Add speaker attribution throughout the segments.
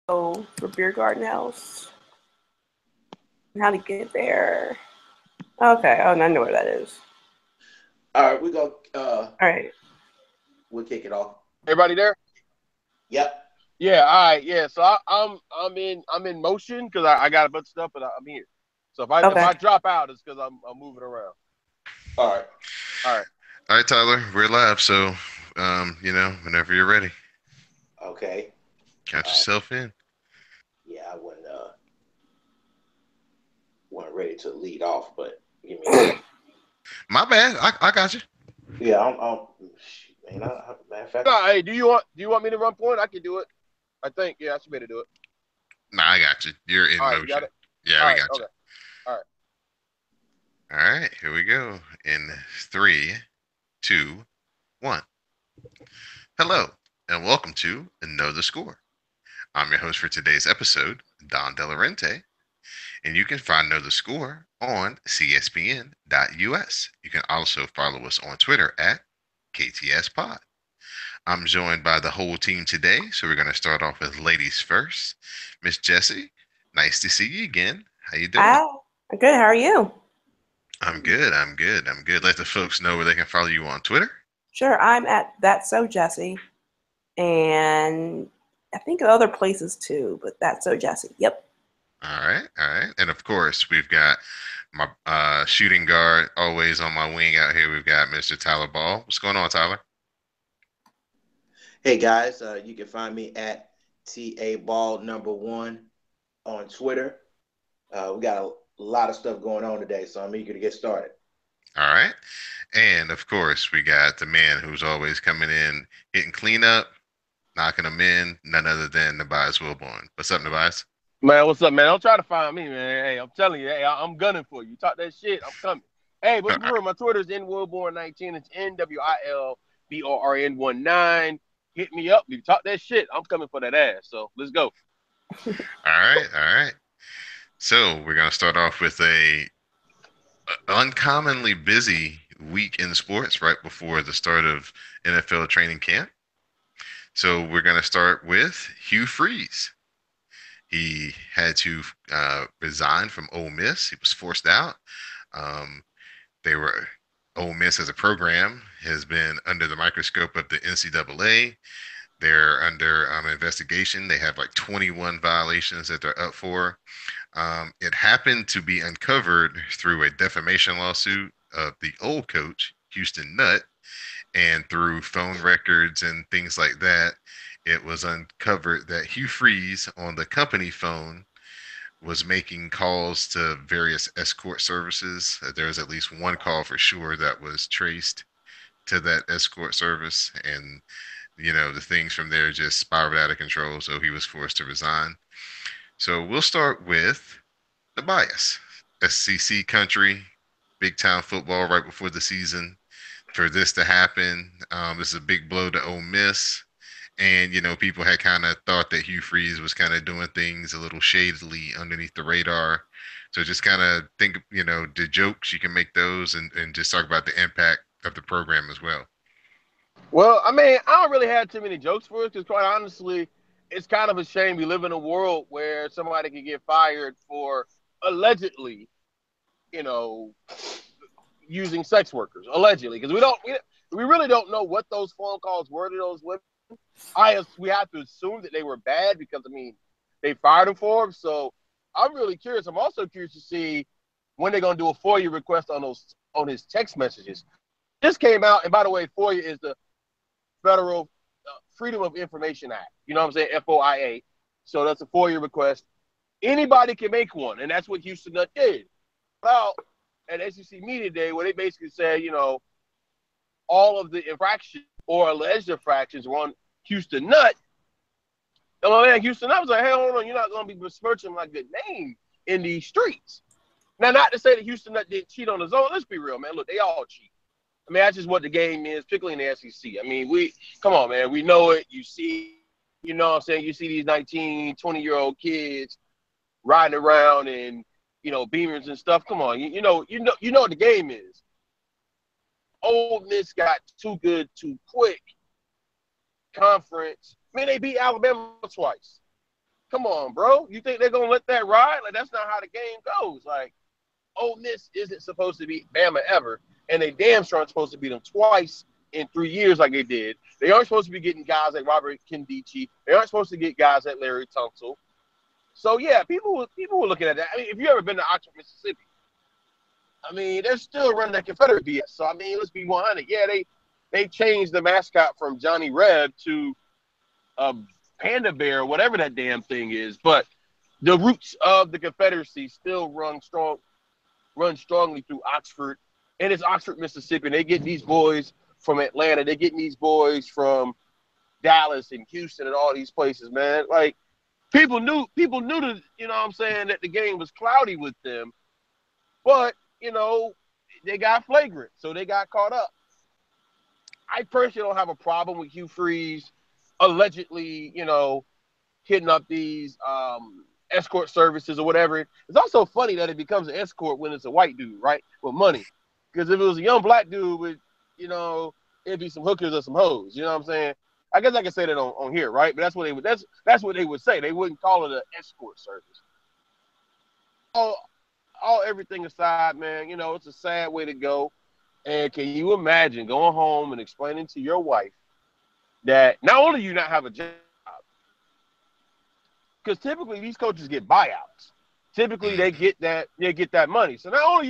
Speaker 1: for Beer Garden House. How to get there? Okay. Oh, I know where that is.
Speaker 2: All right, we go.
Speaker 1: All right.
Speaker 2: We'll kick it off.
Speaker 3: Everybody there?
Speaker 2: Yep.
Speaker 3: Yeah. All right. Yeah. So I'm in motion because I got a bunch of stuff, but I'm here. So if I
Speaker 1: Okay.
Speaker 3: drop out, it's because I'm moving around.
Speaker 2: All right.
Speaker 3: All right.
Speaker 4: All right, Tyler, we're live. So, whenever you're ready,
Speaker 2: Okay.
Speaker 4: count
Speaker 2: Uh,
Speaker 4: yourself in.
Speaker 2: yeah, I wasn't ready to lead off, but give me a second.
Speaker 4: My bad. I got you.
Speaker 2: Yeah, shoot, man. Matter of fact,
Speaker 3: No, hey, do you want me to run point? I can do it. I think. Yeah, I should be able to do it.
Speaker 4: Nah, I got you. You're in
Speaker 3: All right. You got
Speaker 4: motion.
Speaker 3: it.
Speaker 4: Yeah,
Speaker 3: All
Speaker 4: we
Speaker 3: right.
Speaker 4: got you.
Speaker 3: Okay. All right.
Speaker 4: All right, here we go. In three, two, one. Hello, and welcome to Know the Score. I'm your host for today's episode, Don Delarente, and you can find Know the Score on CSPN.us. You can also follow us on Twitter at KTSPod. I'm joined by the whole team today, so we're going to start off with ladies first. Miss Jessie, nice to see you again. How you doing?
Speaker 1: Hi. I'm good. How are you?
Speaker 4: I'm good. I'm good. I'm good. Let the folks know where they can follow you on Twitter.
Speaker 1: Sure. I'm at That's So Jesse, and I think other places too, but That's So Jesse. Yep.
Speaker 4: All right. All right. And of course, we've got my shooting guard always on my wing out here. We've got Mr. Tyler Ball. What's going on, Tyler?
Speaker 2: hey guys, you can find me at taball number one on Twitter. We got a lot of stuff going on today, so I'm eager to get started.
Speaker 4: All right. And of course, we got the man who's always coming in, hitting cleanup, knocking them in, none other than Tobias Wilborn. What's up, Tobias?
Speaker 3: Man, what's up, man? Don't try to find me, man. Hey, I'm telling you, hey, I'm gunning for you. Talk that shit, I'm coming. Hey, but remember, my Twitter is nwilborn19. It's NWILBORN19. Hit me up. You talk that shit, I'm coming for that ass. So let's go.
Speaker 4: All right. All right. So we're going to start off with a uncommonly busy week in sports right before the start of NFL training camp. So we're going to start with Hugh Freeze. He had to resign from Ole Miss. He was forced out. Um, they were Ole Miss as a program has been under the microscope of the NCAA. They're under investigation. They have like 21 violations that they're up for. It happened to be uncovered through a defamation lawsuit of the old coach, Houston Nutt, and through phone records and things like that. It was uncovered that Hugh Freeze on the company phone was making calls to various escort services. There was at least one call for sure that was traced to that escort service, and the things from there just spiraled out of control. So he was forced to resign. So we'll start with the bias. SEC country, big time football right before the season. For this to happen, this is a big blow to Ole Miss. And, people had kind of thought that Hugh Freeze was kind of doing things a little shadily underneath the radar. So just kind of think, the jokes, you can make those and just talk about the impact of the program as well.
Speaker 3: Well, I mean, I don't really have too many jokes for it because, quite honestly, it's kind of a shame we live in a world where somebody can get fired for allegedly, you know, using sex workers allegedly because we really don't know what those phone calls were to those women. We have to assume that they were bad because I mean they fired him for them. So I'm really curious. I'm also curious to see when they're gonna do a FOIA request on his text messages. This came out, and by the way, FOIA is the Federal Freedom of Information Act. You know what I'm saying? FOIA. So that's a FOIA request. Anybody can make one, and that's what Houston Nutt did. Well, at SEC Media Day, where they basically said, all of the infractions or alleged infractions were on Houston Nutt. And my man Houston Nutt was like, hey, hold on, you're not going to be besmirching my good name in these streets. Now, not to say that Houston Nutt didn't cheat on his own. Let's be real, man. Look, they all cheat. I mean, that's just what the game is, particularly in the SEC. I mean, come on, man. We know it. You see, you know what I'm saying? You see these 19, 20-year-old kids riding around in, Beamers and stuff. Come on. You know what the game is. Ole Miss got too good too quick. Conference. I mean, they beat Alabama twice. come on, bro. You think they're gonna let that ride? Like that's not how the game goes. Like Ole Miss isn't supposed to beat Bama ever, and they damn sure aren't supposed to beat them twice in 3 years like they did. They aren't supposed to be getting guys like Robert Kindici. They aren't supposed to get guys like Larry Tunsil. So yeah, people were looking at that. I mean, if you ever been to Oxford, Mississippi, I mean, they're still running that Confederate BS. So I mean, let's be 100. Yeah, they changed the mascot from Johnny Reb to Panda Bear, whatever that damn thing is. But the roots of the Confederacy still run strongly through Oxford, and it's Oxford, Mississippi. And they get these boys from Atlanta. They're getting these boys from Dallas and Houston and all these places, man. Like people knew that, you know what I'm saying, that the game was cloudy with them, but you know, they got flagrant, so they got caught up. I personally don't have a problem with Hugh Freeze allegedly, you know, hitting up these escort services or whatever. It's also funny that it becomes an escort when it's a white dude, right, with money. Because if it was a young black dude with, you know, it'd be some hookers or some hoes. You know what I'm saying? I guess I can say that on here, right? But that's what they would say. They wouldn't call it an escort service. All everything aside, man, you know, it's a sad way to go. And can you imagine going home and explaining to your wife that not only you not have a job, because typically these coaches get buyouts. Typically they get that money. So not only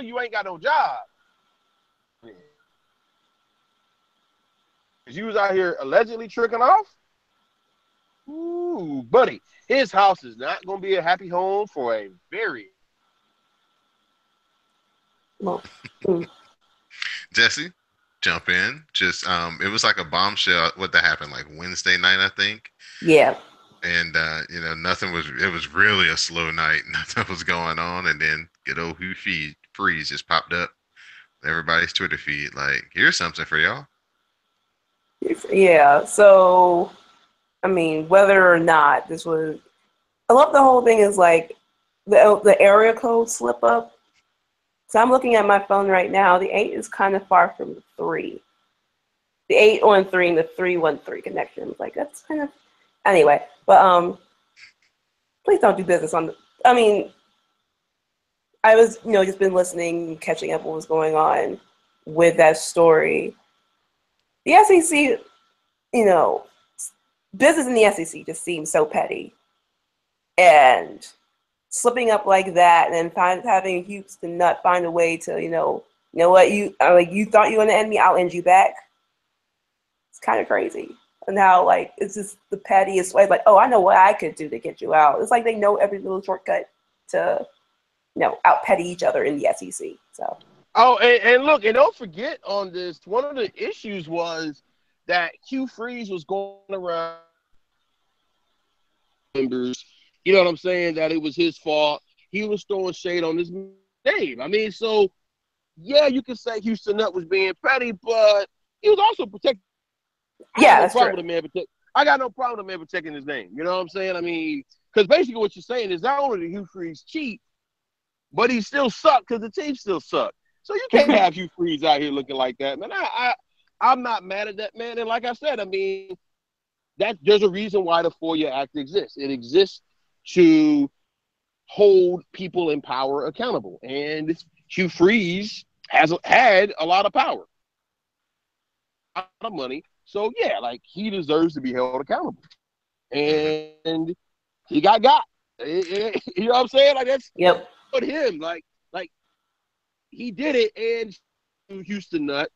Speaker 3: you ain't got no job, because you was out here allegedly tricking off. Ooh, buddy, his house is not going to be a happy home for a very.
Speaker 1: Well,
Speaker 4: Jesse, jump in. Just it was like a bombshell. What that happened like Wednesday night, I think.
Speaker 1: yeah.
Speaker 4: And you know, it was really a slow night. Nothing was going on, and then good old Hugh Freeze just popped up on everybody's Twitter feed. Like, here's something for y'all.
Speaker 1: Yeah. So, I mean, whether or not this was, I love the whole thing is like the area code slip up. So I'm looking at my phone right now. The 8 is kind of far from the 3. The 813 and the 313 connection. It's like that's kind of anyway. But please don't do business on the. I mean, I was just been listening, catching up what was going on with that story. The SEC, business in the SEC just seems so petty, and slipping up like that, and then having Houston Nutt find a way to, you know what, you thought you were gonna end me, I'll end you back. It's kind of crazy, and how it's just the pettiest way. Like, oh, I know what I could do to get you out. It's like they know every little shortcut to, out petty each other in the SEC. So.
Speaker 3: Oh, and look, and don't forget on this, one of the issues was that Hugh Freeze was going around members, you know what I'm saying, that it was his fault. He was throwing shade on his name. I mean, so, yeah, you could say Houston Nutt was being petty, but he was also protecting.
Speaker 1: Yeah, that's true.
Speaker 3: I got no problem with the man protecting his name. You know what I'm saying? I mean, because basically what you're saying is not only did Hugh Freeze cheat, but he still sucked because the team still sucked. So you can't have Hugh Freeze out here looking like that, man. I'm not mad at that, man. And like I said, I mean, there's a reason why the FOIA Act exists. It exists to hold people in power accountable. And Hugh Freeze had a lot of power, a lot of money. So, yeah, he deserves to be held accountable. And he got. You know what I'm saying? That's what him. He did it, and Houston Nutt,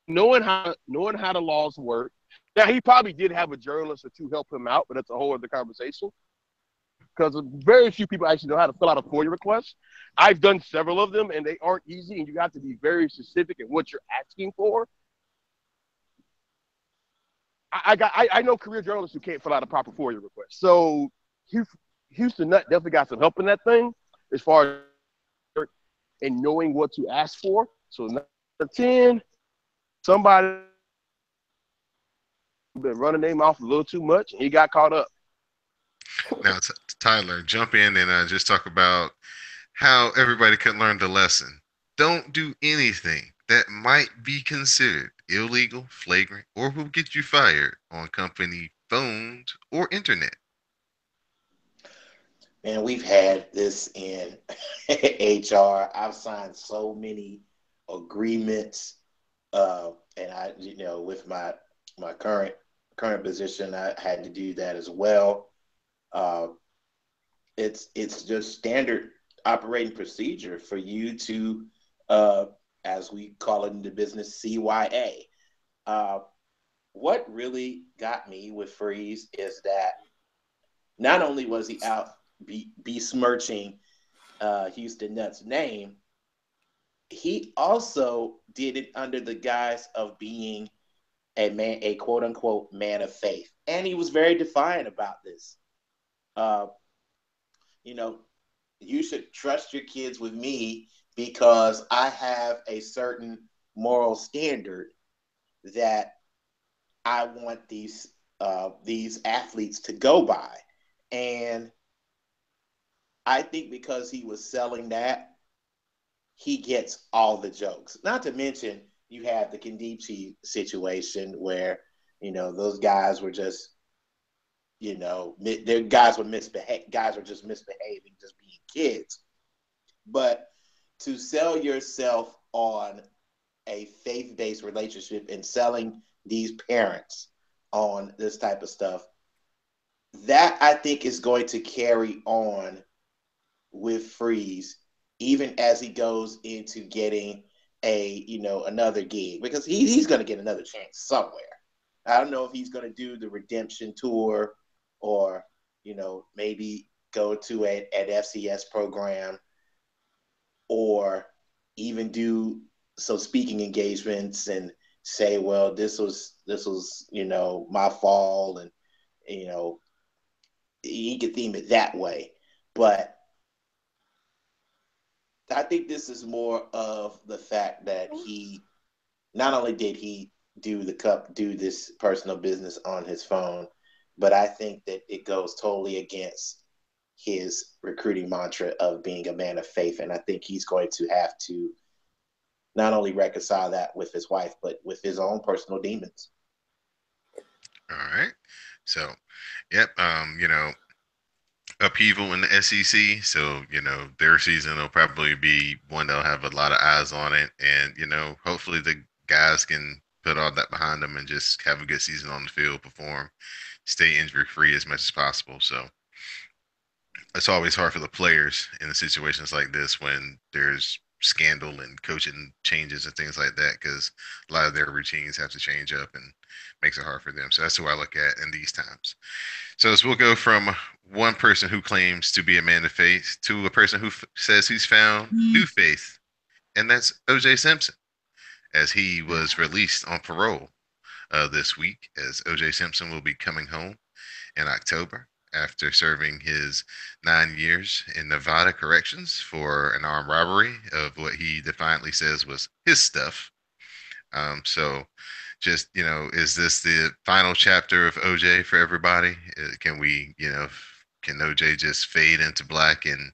Speaker 3: knowing how the laws work. Now, he probably did have a journalist or two help him out, but that's a whole other conversation. Because very few people actually know how to fill out a FOIA request. I've done several of them, and they aren't easy, and you have to be very specific in what you're asking for. I know career journalists who can't fill out a proper FOIA request. So Houston Nutt definitely got some help in that thing as far as and knowing what to ask for. So number 10, somebody been running their mouth a little too much, and he got caught up.
Speaker 4: Now, Tyler, jump in and just talk about how everybody could learn the lesson. Don't do anything that might be considered illegal, flagrant, or will get you fired on company phones or internet.
Speaker 2: Man, we've had this in HR. I've signed so many agreements, and with my current position, I had to do that as well. Uh, it's just standard operating procedure for you to, as we call it in the business, CYA. Uh, what really got me with Freeze is that not only was he out besmirching Houston Nutt's name, he also did it under the guise of being a quote unquote man of faith, and he was very defiant about this. Uh, you know, you should trust your kids with me because I have a certain moral standard that I want these athletes to go by. And I think because he was selling that, he gets all the jokes. Not to mention, you have the Kandichi situation where, those guys were just, their guys were just misbehaving, just being kids. But to sell yourself on a faith-based relationship and selling these parents on this type of stuff, that I think is going to carry on with Freeze, even as he goes into getting another gig, because he's going to get another chance somewhere. I don't know if he's going to do the redemption tour or, maybe go to an FCS program or even do some speaking engagements and say, well, this was my fall, and he could theme it that way. But I think this is more of the fact that he not only did he do this personal business on his phone, but I think that it goes totally against his recruiting mantra of being a man of faith. And I think he's going to have to not only reconcile that with his wife, but with his own personal demons.
Speaker 4: All right. So, yep. Upheaval in the SEC. So, their season will probably be one that'll have a lot of eyes on it. And, hopefully the guys can put all that behind them and just have a good season on the field, perform, stay injury free as much as possible. So it's always hard for the players in situations like this when there's scandal and coaching changes and things like that, because a lot of their routines have to change up and makes it hard for them. So that's who I look at in these times. So as we'll go from one person who claims to be a man of faith to a person who says he's found new faith, and that's O.J. Simpson, as he was released on parole this week, as O.J. Simpson will be coming home in October after serving his 9 years in Nevada corrections for an armed robbery of what he defiantly says was his stuff. So just, is this the final chapter of OJ for everybody? Can we, can OJ just fade into black and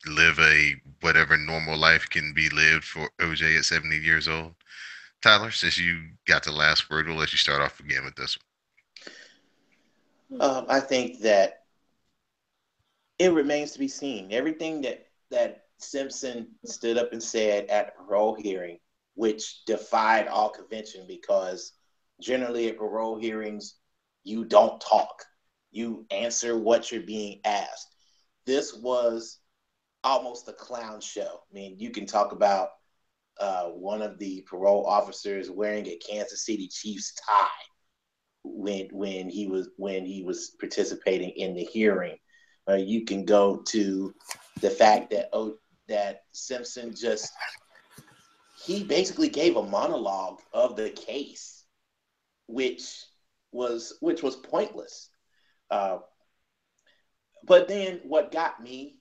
Speaker 4: live a whatever normal life can be lived for OJ at 70 years old? Tyler, since you got the last word, we'll let you start off again with this one.
Speaker 2: I think that it remains to be seen. Everything that Simpson stood up and said at the parole hearing, which defied all convention, because generally at parole hearings, you don't talk. You answer what you're being asked. This was almost a clown show. I mean, you can talk about one of the parole officers wearing a Kansas City Chiefs tie when he was participating in the hearing. You can go to the fact that Simpson he basically gave a monologue of the case, which was pointless. But then what got me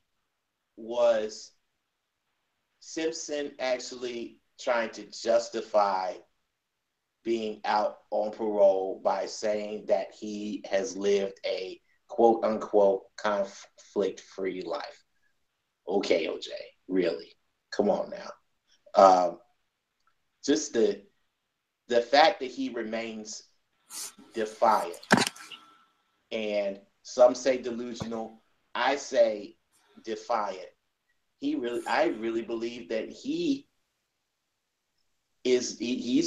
Speaker 2: was Simpson actually trying to justify being out on parole by saying that he has lived a quote unquote conflict-free life. Okay, OJ, really? Come on now. Just the fact that he remains defiant and Some say delusional. I say defiant. I really believe that he's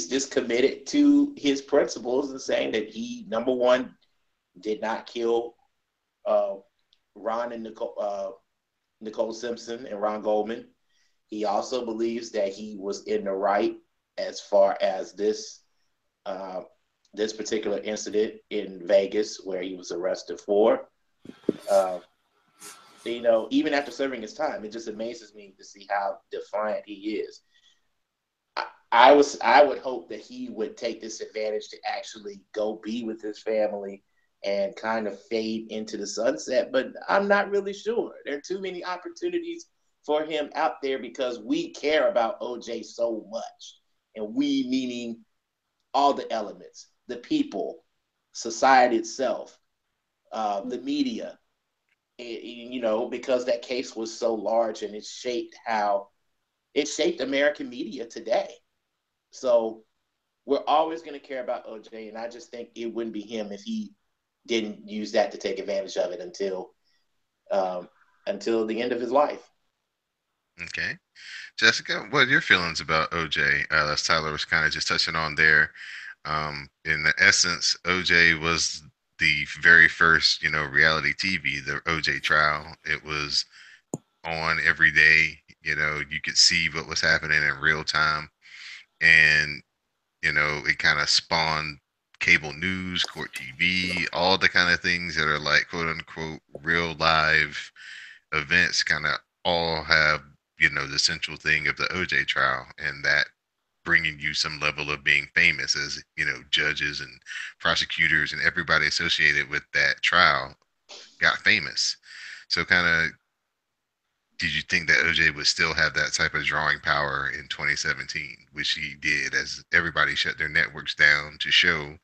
Speaker 2: just committed to his principles and saying that he, number one, did not kill Ron and Nicole Simpson and Ron Goldman. He also believes that he was in the right as far as this particular incident in Vegas where he was arrested for. Even after serving his time, it just amazes me to see how defiant he is. I would hope that he would take this advantage to actually go be with his family and kind of fade into the sunset, but I'm not really sure. There are too many opportunities for him out there because we care about OJ so much. And we meaning all the elements, the people, society itself, the media, because that case was so large and it shaped American media today. So we're always going to care about OJ, and I just think it wouldn't be him if he didn't use that to take advantage of it until the end of his life.
Speaker 4: Okay. Jessica, what are your feelings about OJ? As Tyler was kind of just touching on there. In the essence, OJ was the very first, reality TV, the OJ trial. It was on every day. You could see what was happening in real time. And, it kind of spawned cable news, court TV, all the kind of things that are like quote unquote real live events kind of all have, the central thing of the OJ trial, and that bringing you some level of being famous as, judges and prosecutors and everybody associated with that trial got famous. So kind of, did you think that OJ would still have that type of drawing power in 2017, which he did as everybody shut their networks down to show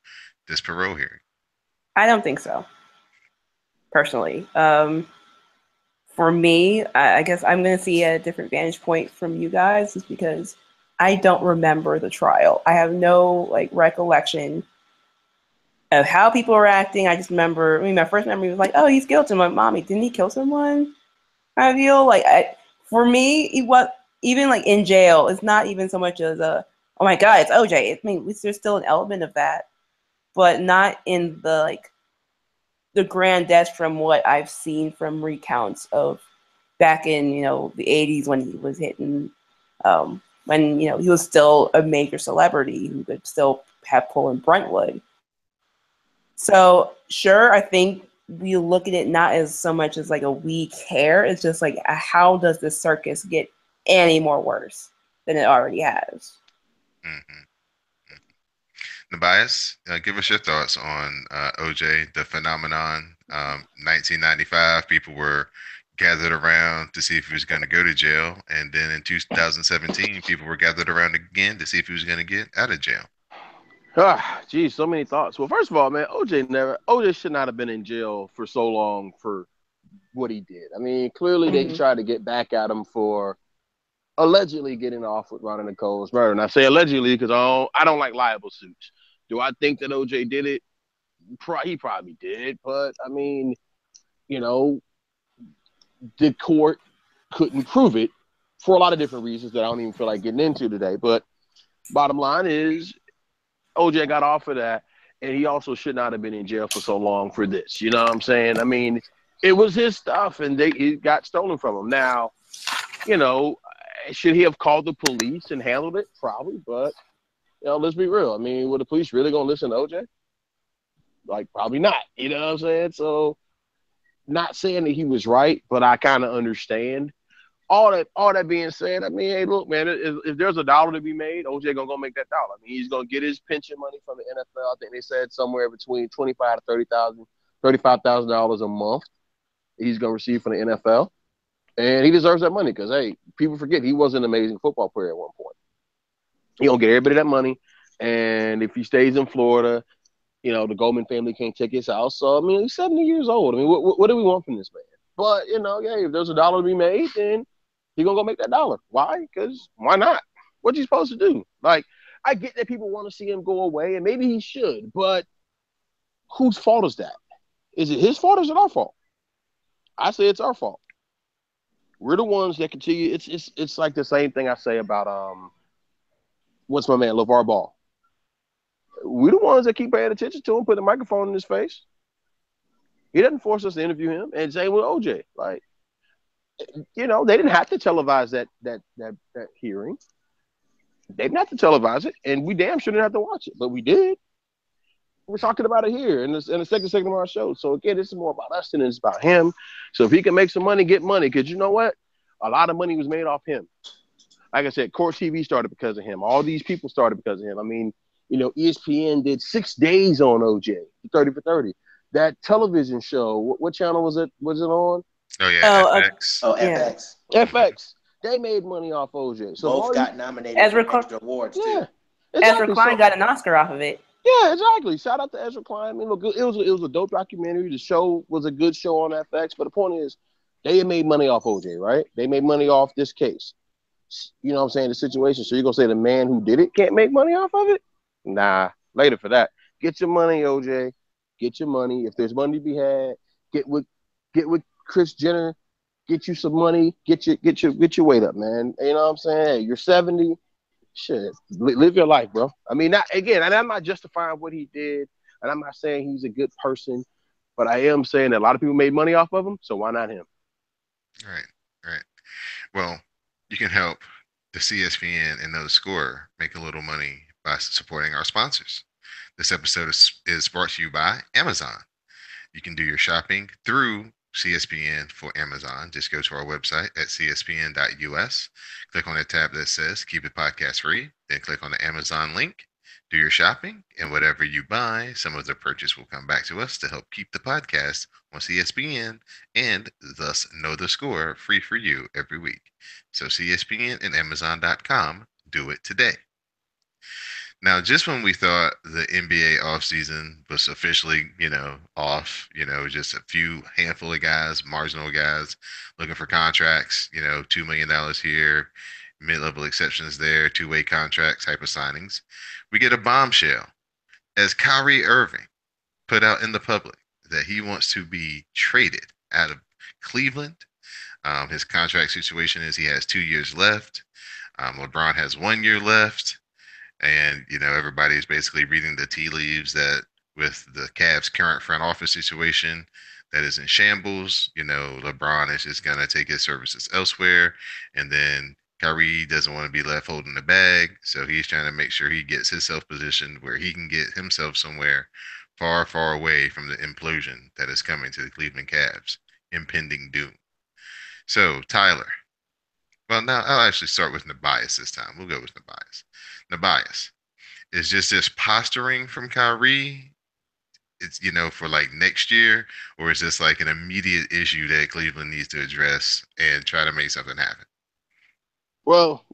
Speaker 4: this parole hearing?
Speaker 1: I don't think so, personally. For me, I guess I'm going to see a different vantage point from you guys, just because I don't remember the trial. I have no recollection of how people were acting. I just remember, my first memory was like, oh, he's guilty. My mommy, didn't he kill someone? I feel for me, it was even in jail. It's not even so much as oh my God, it's OJ. There's still an element of that, but not in the grandest from what I've seen from recounts of back in the 80s when he was hitting, when he was still a major celebrity who could still have pull in Brentwood. So sure, I think we look at it not as so much as a we care. It's just how does this circus get any more worse than it already has?
Speaker 4: Mm-hmm. Tobias, give us your thoughts on OJ, the phenomenon. 1995, people were gathered around to see if he was going to go to jail, and then in 2017, people were gathered around again to see if he was going to get out of jail.
Speaker 3: Geez, so many thoughts. Well, first of all, man, OJ should not have been in jail for so long for what he did. I mean, clearly they tried to get back at him for allegedly getting off with Ron and Nicole's murder. And I say allegedly because I don't like liable suits. Do I think that OJ did it? He probably did, but I mean, the court couldn't prove it for a lot of different reasons that I don't even feel like getting into today. But bottom line is, OJ got off of that, and he also should not have been in jail for so long for this. You know what I'm saying? I mean, it was his stuff, and it got stolen from him. Now, should he have called the police and handled it? Probably, but let's be real. I mean, were the police really gonna listen to OJ? Probably not. You know what I'm saying? So, not saying that he was right, but I kind of understand. All that being said, I mean, hey, look, man, if there's $1 to be made, OJ gonna go make that dollar. I mean, he's gonna get his pension money from the NFL. I think they said somewhere between $25,000 to $35,000 a month he's gonna receive from the NFL, and he deserves that money because hey, people forget he was an amazing football player at one point. He gonna get everybody that money, and if he stays in Florida, the Goldman family can't take his house. So I mean, he's 70 years old. I mean, what do we want from this man? But if there's $1 to be made, then he's gonna go make that dollar. Why? Because why not? What you supposed to do? I get that people want to see him go away, and maybe he should, but whose fault is that? Is it his fault or is it our fault? I say it's our fault. We're the ones that continue. It's like the same thing I say about what's my man LeVar Ball. We're the ones that keep paying attention to him, put the microphone in his face. He doesn't force us to interview him. And same with OJ. Like, you know, they didn't have to televise that hearing. They didn't have to televise it, and we damn sure didn't have to watch it, but we did. We're talking about it here in the second segment of our show. So again, this is more about us than it's about him. So if he can make some money, get money, because you know what? A lot of money was made off him. Like I said, Court TV started because of him. All these people started because of him. I mean, you know, ESPN did 6 days on OJ, 30 for 30. That television show, what channel was it on?
Speaker 4: Oh yeah, FX.
Speaker 2: FX.
Speaker 3: FX. They made money off OJ. So
Speaker 2: both got nominated
Speaker 1: Ezra
Speaker 2: for extra awards too.
Speaker 3: Yeah, exactly.
Speaker 1: Ezra Klein got an Oscar off of it.
Speaker 3: Yeah, exactly. Shout out to Ezra Klein. I mean, look, it was a dope documentary. The show was a good show on FX. But the point is, they made money off OJ, right? They made money off this case. You know what I'm saying? The situation. So you're going to say the man who did it can't make money off of it? Nah, later for that. Get your money, OJ. Get your money. If there's money to be had, get with Kris Jenner. Get you some money. Get your weight up, man. You know what I'm saying? Hey, you're 70. Shit, live your life, bro. I mean, and I'm not justifying what he did, and I'm not saying he's a good person, but I am saying that a lot of people made money off of him, so why not him?
Speaker 4: Right. Well, you can help the CSPN and Know the Score make a little money by supporting our sponsors. This episode is brought to you by Amazon. You can do your shopping through CSPN for Amazon. Just go to our website at cspn.us. Click on the tab that says Keep It Podcast Free. Then click on the Amazon link. Do your shopping, and whatever you buy, some of the purchase will come back to us to help keep the podcast on CSPN and thus Know the Score free for you every week. So CSPN and Amazon.com, do it today. Now, just when we thought the NBA offseason was officially, off, just a few handful of guys, marginal guys looking for contracts, $2 million here, mid-level exceptions there, two-way contract type of signings, we get a bombshell as Kyrie Irving put out in the public that he wants to be traded out of Cleveland. His contract situation is he has 2 years left. LeBron has 1 year left. And, everybody's basically reading the tea leaves that with the Cavs' current front office situation that is in shambles, LeBron is just going to take his services elsewhere. And then Kyrie doesn't want to be left holding the bag. So he's trying to make sure he gets himself positioned where he can get himself somewhere far, far away from the implosion that is coming to the Cleveland Cavs, impending doom. So, Tyler. Well, now I'll actually start with Nebias this time. We'll go with Nebias. Nebias, is just this posturing from Kyrie? It's, for like next year, or is this like an immediate issue that Cleveland needs to address and try to make something happen?
Speaker 3: Well,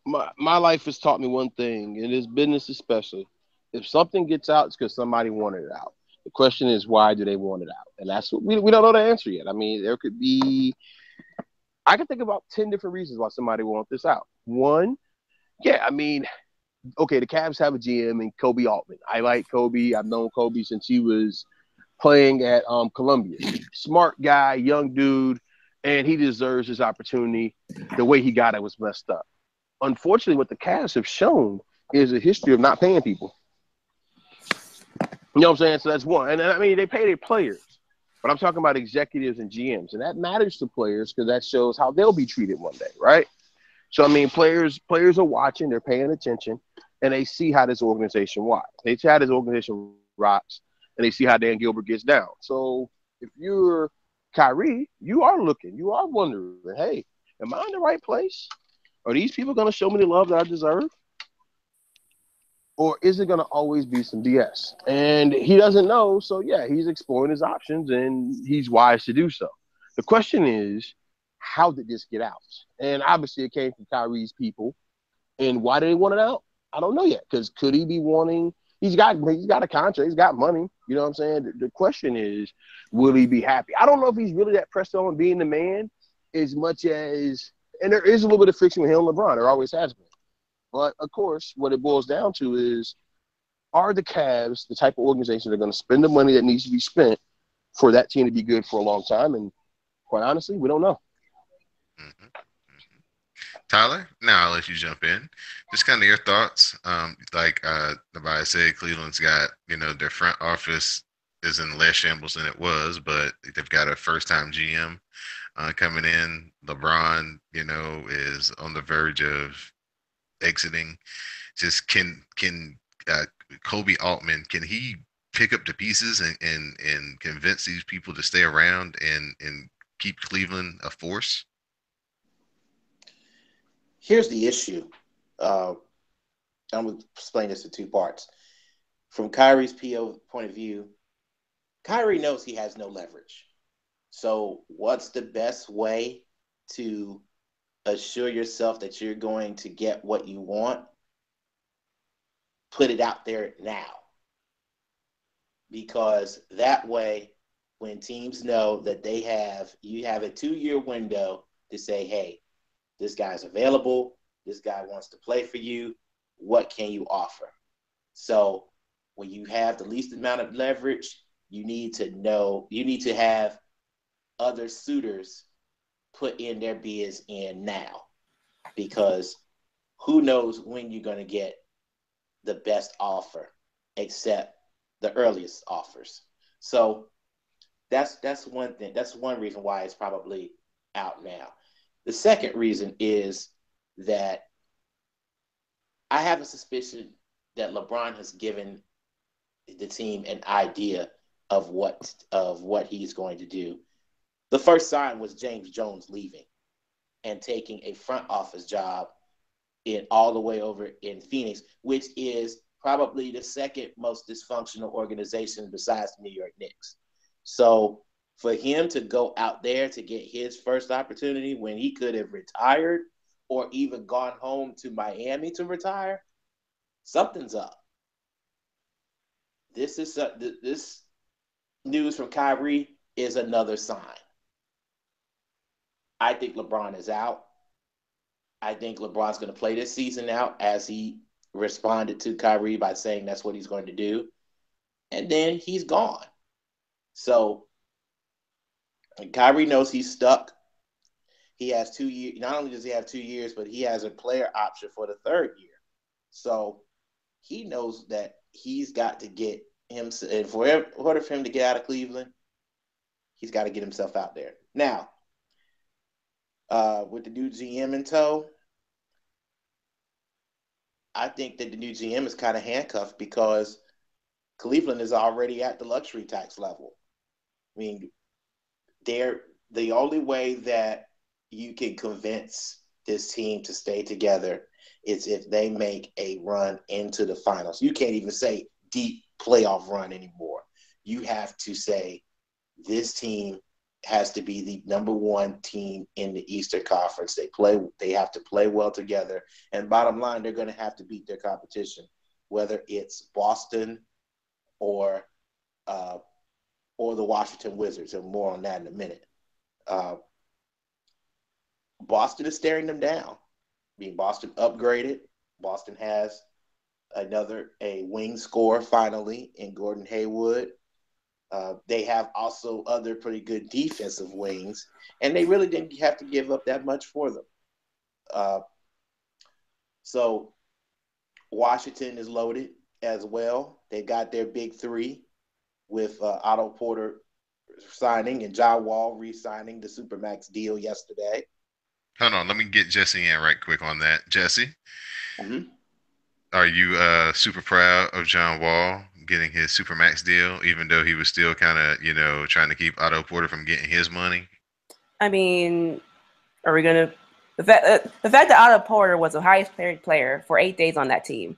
Speaker 3: my life has taught me one thing, and this business especially. If something gets out, it's because somebody wanted it out. The question is, why do they want it out? And that's what we don't know the answer yet. I mean, I can think about 10 different reasons why somebody wants this out. One, okay, the Cavs have a GM in Kobe Altman. I like Kobe. I've known Kobe since he was playing at Columbia. Smart guy, young dude, and he deserves his opportunity. The way he got it was messed up. Unfortunately, what the Cavs have shown is a history of not paying people. You know what I'm saying? So that's one. And I mean, they pay their players. But I'm talking about executives and GMs. And that matters to players because that shows how they'll be treated one day, right? So, I mean, players are watching, they're paying attention, and they see how this organization rocks. They see how this organization rocks, and they see how Dan Gilbert gets down. So, if you're Kyrie, you are looking, you are wondering, hey, am I in the right place? Are these people going to show me the love that I deserve? Or is it going to always be some BS? And he doesn't know, so yeah, he's exploring his options, and he's wise to do so. The question is, how did this get out? And obviously it came from Kyrie's people. And why did they want it out? I don't know yet. Because could he be wanting – he's got a contract. He's got money. You know what I'm saying? The question is, will he be happy? I don't know if he's really that pressed on being the man as much as – and there is a little bit of friction with him and LeBron. There always has been. But, of course, what it boils down to is are the Cavs the type of organization that are going to spend the money that needs to be spent for that team to be good for a long time? And quite honestly, we don't know.
Speaker 4: Mm-hmm. Tyler, now I'll let you jump in. Just kind of your thoughts. Like Nabaya said, Cleveland's got, their front office is in less shambles than it was, but they've got a first-time GM coming in. LeBron, is on the verge of exiting. Just can uh, Kobe Altman, can he pick up the pieces and convince these people to stay around and keep Cleveland a force?
Speaker 2: Here's the issue. I'm going to explain this in two parts. From Kyrie's PO point of view, Kyrie knows he has no leverage. So what's the best way to assure yourself that you're going to get what you want? Put it out there now. Because that way, when teams know that you have a 2-year window to say, hey, this guy's available. This guy wants to play for you. What can you offer? So when you have the least amount of leverage, you need to have other suitors put in their bids in now, because who knows when you're going to get the best offer except the earliest offers. So that's one thing. That's one reason why it's probably out now. The second reason is that I have a suspicion that LeBron has given the team an idea of what he's going to do. The first sign was James Jones leaving and taking a front office job all the way over in Phoenix, which is probably the second most dysfunctional organization besides the New York Knicks. So for him to go out there to get his first opportunity when he could have retired or even gone home to Miami to retire, something's up. This news from Kyrie is another sign. I think LeBron is out. I think LeBron's going to play this season out, as he responded to Kyrie by saying that's what he's going to do. And then he's gone. So Kyrie knows he's stuck. He has 2 years. Not only does he have 2 years, but he has a player option for the third year. So he knows that he's got to get him, and for order for him to get out of Cleveland, he's got to get himself out there. Now, with the new GM in tow, I think that the new GM is kind of handcuffed because Cleveland is already at the luxury tax level. I mean, the only way that you can convince this team to stay together is if they make a run into the finals. You can't even say deep playoff run anymore. You have to say this team has to be the number one team in the Eastern Conference. They have to play well together. And bottom line, they're going to have to beat their competition, whether it's Boston or the Washington Wizards. And more on that in a minute. Boston is staring them down. I mean, Boston upgraded. Boston has a wing scorer finally in Gordon Hayward. They have also other pretty good defensive wings, and they really didn't have to give up that much for them. So Washington is loaded as well. They got their big three with Otto Porter signing and John Wall re-signing the Supermax deal yesterday.
Speaker 4: Hold on, let me get Jesse in right quick on that. Jesse,
Speaker 2: Mm-hmm.
Speaker 4: are you super proud of John Wall getting his Supermax deal, even though he was still kind of, trying to keep Otto Porter from getting his money?
Speaker 1: I mean, are we gonna the fact that Otto Porter was the highest paid player for 8 days on that team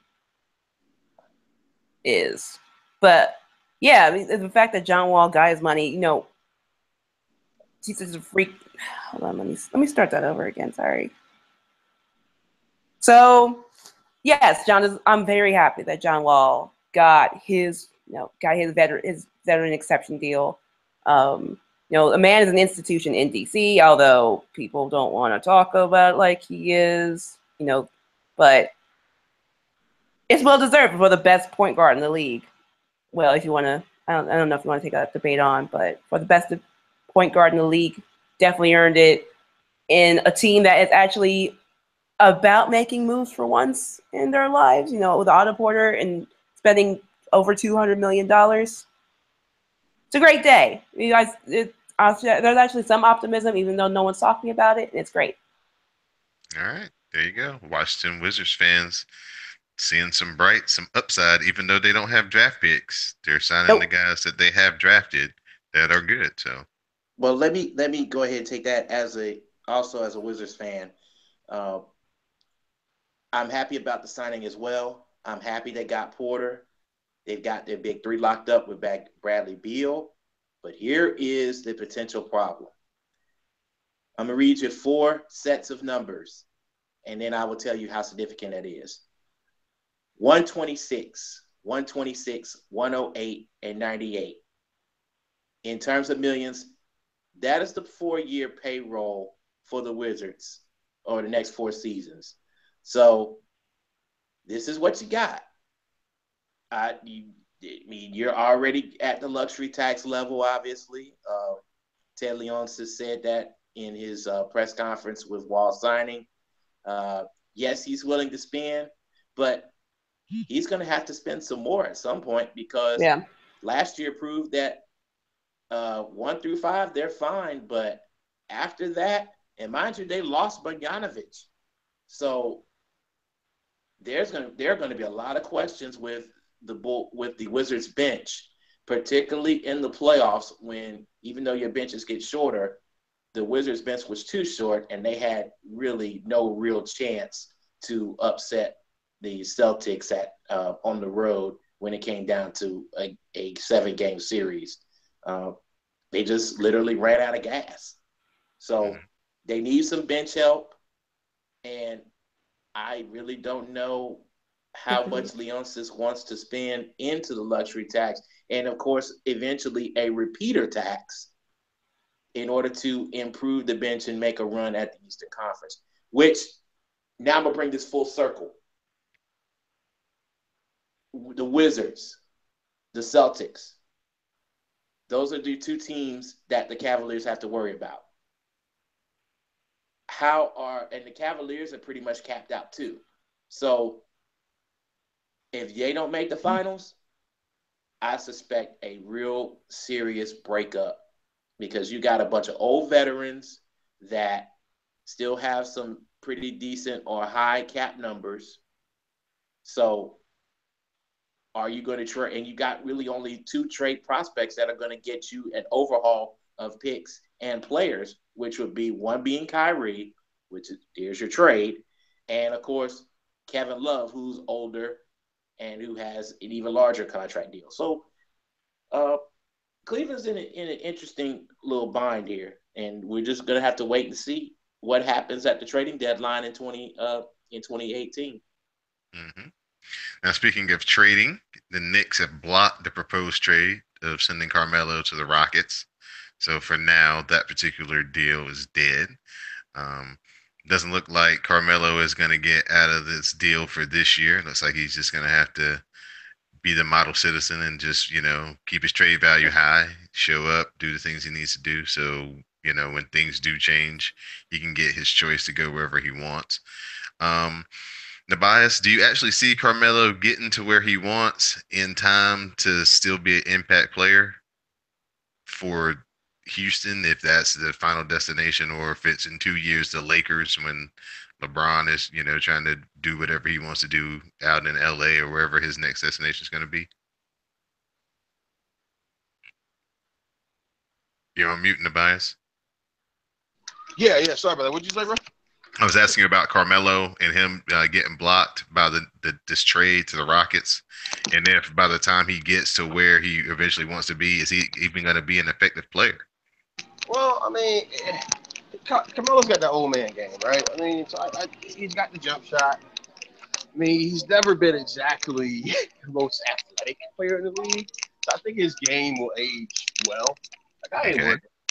Speaker 1: is, but yeah, I mean, the fact that John Wall got his money, he's just a freak. Hold on, let me start that over again. Sorry. So, yes, I'm very happy that John Wall got his veteran exception deal. A man is an institution in DC, although people don't want to talk about it like he is, but it's well deserved for the best point guard in the league. Well, if you want to, I don't know if you want to take that debate on, but for the best point guard in the league, definitely earned it in a team that is actually about making moves for once in their lives. With Otto Porter and spending over $200 million. It's a great day. You guys, there's actually some optimism, even though no one's talking about it. And it's great.
Speaker 4: All right, there you go. Washington Wizards fans seeing some upside, even though they don't have draft picks. They're signing the guys that they have drafted that are good. So,
Speaker 2: well, let me go ahead and take that as a Wizards fan. I'm happy about the signing as well. I'm happy they got Porter. They've got their big three locked up with Bradley Beal. But here is the potential problem. I'm going to read you 4 sets of numbers, and then I will tell you how significant that is. 126, 108, and 98. In terms of millions, that is the 4-year payroll for the Wizards over the next 4 seasons. So this is what you got. You're already at the luxury tax level, obviously. Ted Leonsis said that in his press conference with Wall signing. Yes, he's willing to spend, but he's going to have to spend some more at some point because last year proved that 1 through 5, they're fine. But after that, and mind you, they lost Bogdanovic. So there are going to be a lot of questions with the Wizards bench, particularly in the playoffs when, even though your benches get shorter, the Wizards bench was too short and they had really no real chance to upset the Celtics on the road when it came down to a 7-game series. They just literally ran out of gas. So they need some bench help, and I really don't know how much Leonsis wants to spend into the luxury tax and, of course, eventually a repeater tax in order to improve the bench and make a run at the Eastern Conference, which now I'm going to bring this full circle. The Wizards, the Celtics, those are the 2 teams that the Cavaliers have to worry about. And the Cavaliers are pretty much capped out too. So if they don't make the finals, I suspect a real serious breakup because you got a bunch of old veterans that still have some pretty decent or high cap numbers. So are you going to trade? And you got really only 2 trade prospects that are going to get you an overhaul of picks and players, which would be one being Kyrie, here's your trade, and of course Kevin Love, who's older and who has an even larger contract deal. So Cleveland's in an interesting little bind here, and we're just going to have to wait and see what happens at the trading deadline in 2018.
Speaker 4: Mm-hmm. Now, speaking of trading, the Knicks have blocked the proposed trade of sending Carmelo to the Rockets. So for now, that particular deal is dead. Doesn't look like Carmelo is going to get out of this deal for this year. Looks like he's just going to have to be the model citizen and just, keep his trade value high, show up, do the things he needs to do. So, when things do change, he can get his choice to go wherever he wants. Nabias, do you actually see Carmelo getting to where he wants in time to still be an impact player for Houston, if that's the final destination, or if it's in 2 years the Lakers when LeBron is, trying to do whatever he wants to do out in LA or wherever his next destination is going to be? You're on mute, Nabias.
Speaker 3: Yeah. Sorry about that. What'd you say, bro?
Speaker 4: I was asking about Carmelo and him getting blocked by this trade to the Rockets, and if by the time he gets to where he eventually wants to be, is he even going to be an effective player?
Speaker 3: Well, I mean, Carmelo's got that old man game, right? I mean, he's got the jump shot. I mean, he's never been exactly the most athletic player in the league. So I think his game will age well.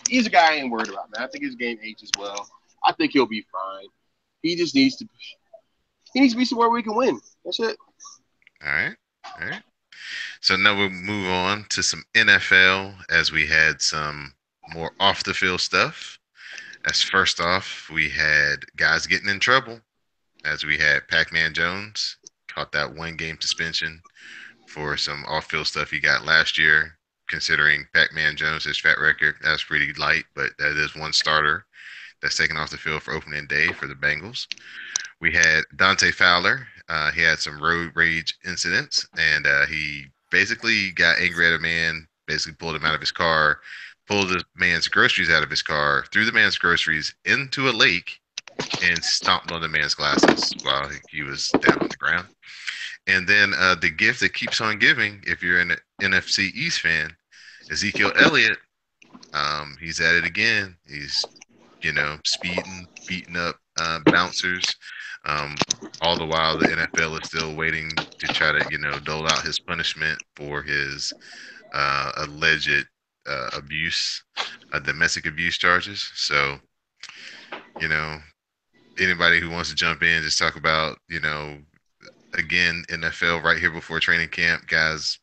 Speaker 3: He's a guy I ain't worried about, man. I think his game ages well. I think he'll be fine. He just needs to be somewhere where he can win. That's it.
Speaker 4: All right. All right. So now we'll move on to some NFL as we had some more off the field stuff. As first off, we had guys getting in trouble as we had Pac-Man Jones caught that 1 game suspension for some off-field stuff he got last year. Considering Pac-Man Jones' track record, that's pretty light, but that is one starter that's taken off the field for opening day for the Bengals. We had Dante Fowler. He had some road rage incidents, and he basically got angry at a man, basically pulled him out of his car, pulled the man's groceries out of his car, threw the man's groceries into a lake, and stomped on the man's glasses while he was down on the ground. And then the gift that keeps on giving, if you're an NFC East fan, Ezekiel Elliott. He's at it again. He's speeding, beating up bouncers. Um, all the while, the NFL is still waiting to try to dole out his punishment for his alleged abuse, domestic abuse charges. So, you know, anybody who wants to jump in, just talk about again, NFL right here before training camp, guys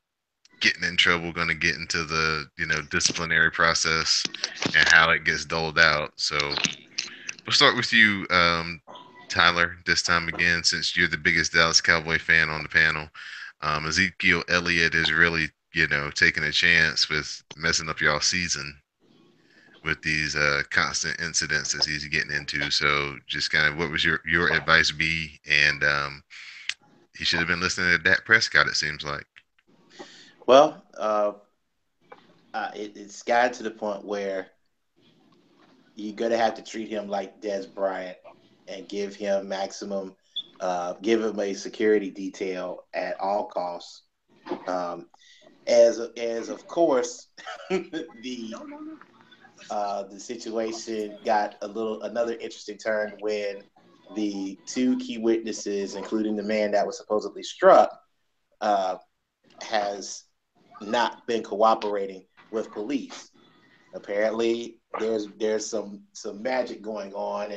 Speaker 4: getting in trouble, going to get into the disciplinary process and how it gets doled out. So we'll start with you, Tyler, this time again, since you're the biggest Dallas Cowboy fan on the panel. Ezekiel Elliott is really taking a chance with messing up y'all season with these constant incidents that he's getting into. So just kind of what was your advice be? And he should have been listening to Dak Prescott, it seems like.
Speaker 2: Well, it's gotten to the point where you're going to have to treat him like Dez Bryant and give him give him a security detail at all costs. As of course, the situation got another interesting turn when the two key witnesses, including the man that was supposedly struck, has not been cooperating with police. Apparently, there's some magic going on,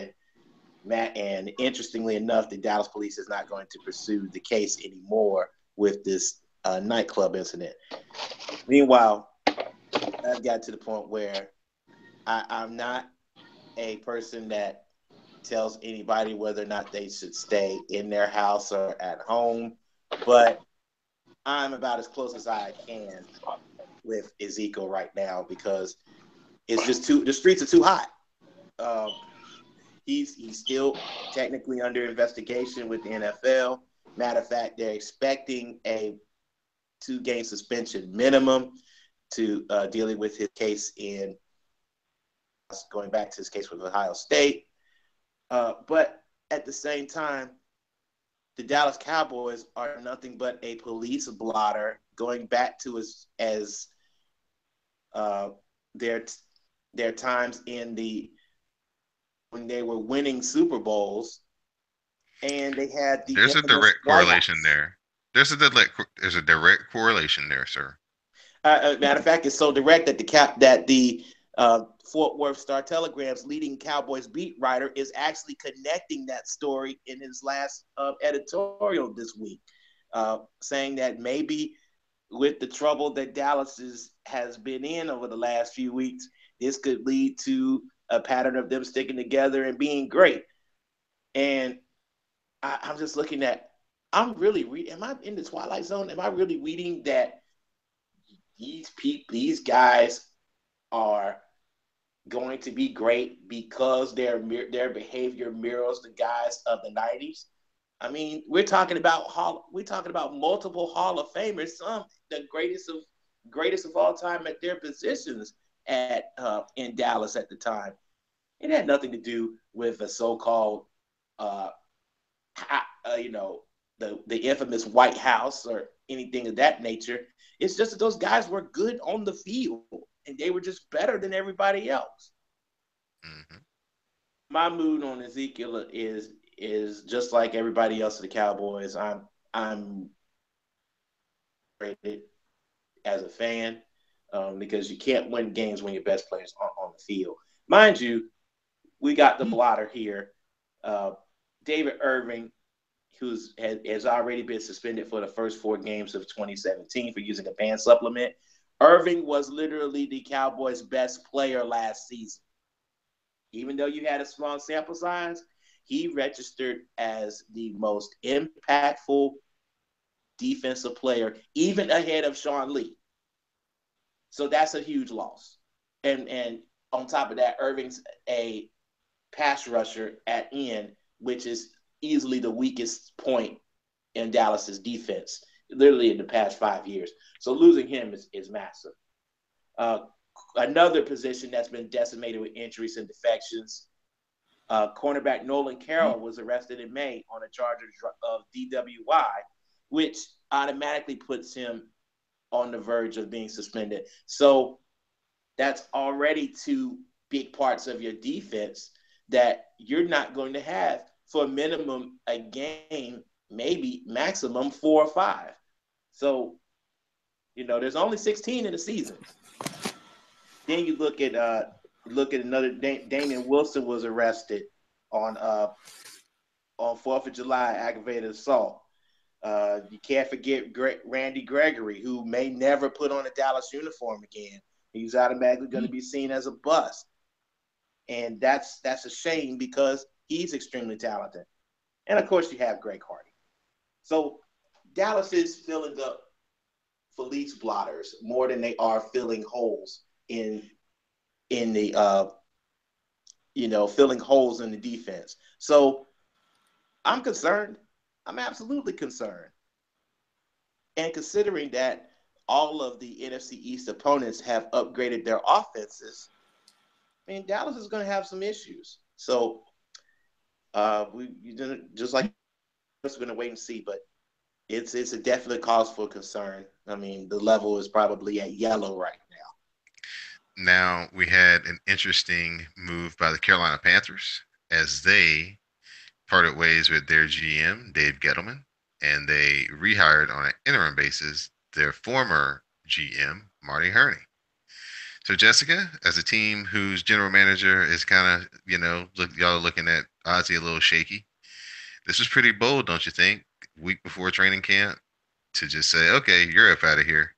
Speaker 2: and interestingly enough, the Dallas police is not going to pursue the case anymore with this nightclub incident. Meanwhile, I've got to the point where I'm not a person that tells anybody whether or not they should stay in their house or at home, but I'm about as close as I can with Ezekiel right now because it's just the streets are too hot. He's still technically under investigation with the NFL. Matter of fact, they're expecting a 2-game suspension minimum to dealing with his case going back to his case with Ohio State. But at the same time, the Dallas Cowboys are nothing but a police blotter going back to as their times when they were winning Super Bowls, and they had the
Speaker 4: There's a direct correlation there. There's a direct correlation there, sir.
Speaker 2: Matter of fact, it's so direct that the Fort Worth Star-Telegram's leading Cowboys beat writer is actually connecting that story in his last editorial this week, saying that maybe with the trouble that Dallas has been in over the last few weeks, this could lead to a pattern of them sticking together and being great. And I'm just looking at, am I in the Twilight Zone? Am I really reading that these guys are going to be great because their behavior mirrors the guys of the 90s? I mean, we're talking about multiple Hall of Famers, some the greatest of all time at their positions in Dallas at the time. It had nothing to do with a so-called, the infamous White House or anything of that nature. It's just that those guys were good on the field, and they were just better than everybody else.
Speaker 4: Mm-hmm.
Speaker 2: My mood on Ezekiel is just like everybody else of the Cowboys. I'm rated as a fan because you can't win games when your best players aren't on the field. Mind you, we got the blotter here, David Irving, has already been suspended for the first 4 games of 2017 for using a banned supplement. Irving was literally the Cowboys' best player last season. Even though you had a small sample size, he registered as the most impactful defensive player, even ahead of Sean Lee. So that's a huge loss. And on top of that, Irving's a pass rusher at end, which is easily the weakest point in Dallas's defense, literally in the past 5 years. So losing him is massive. Another position that's been decimated with injuries and defections, cornerback Nolan Carroll was arrested in May on a charge of DWI, which automatically puts him on the verge of being suspended. So that's already 2 big parts of your defense that you're not going to have for minimum a game, maybe maximum 4 or 5. So, there's only 16 in the season. Then you look at another. Damian Wilson was arrested on 4th of July, aggravated assault. You can't forget Randy Gregory, who may never put on a Dallas uniform again. He's automatically going to be seen as a bust. And that's a shame because he's extremely talented. And, of course, you have Greg Hardy. So Dallas is filling up Felice blotters more than they are filling holes in the filling holes in the defense. So I'm concerned. I'm absolutely concerned. And considering that all of the NFC East opponents have upgraded their offenses, Dallas is going to have some issues. So just like we're going to wait and see, but it's a definite cause for concern. The level is probably at yellow right now.
Speaker 4: Now, we had an interesting move by the Carolina Panthers as they parted ways with their GM, Dave Gettleman, and they rehired on an interim basis their former GM, Marty Herney. So, Jessica, as a team whose general manager is kind of, y'all are looking at Ozzie a little shaky. This was pretty bold, don't you think? Week before training camp to just say, okay, you're up out of here.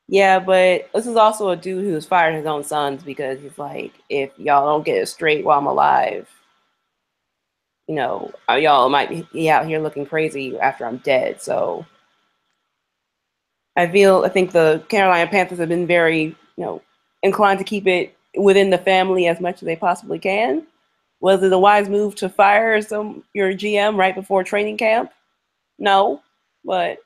Speaker 1: Yeah, but this is also a dude who's fired his own sons because he's like, if y'all don't get it straight while I'm alive, y'all might be out here looking crazy after I'm dead. So I think the Carolina Panthers have been very, inclined to keep it within the family as much as they possibly can. Was it a wise move to fire your GM right before training camp? No, but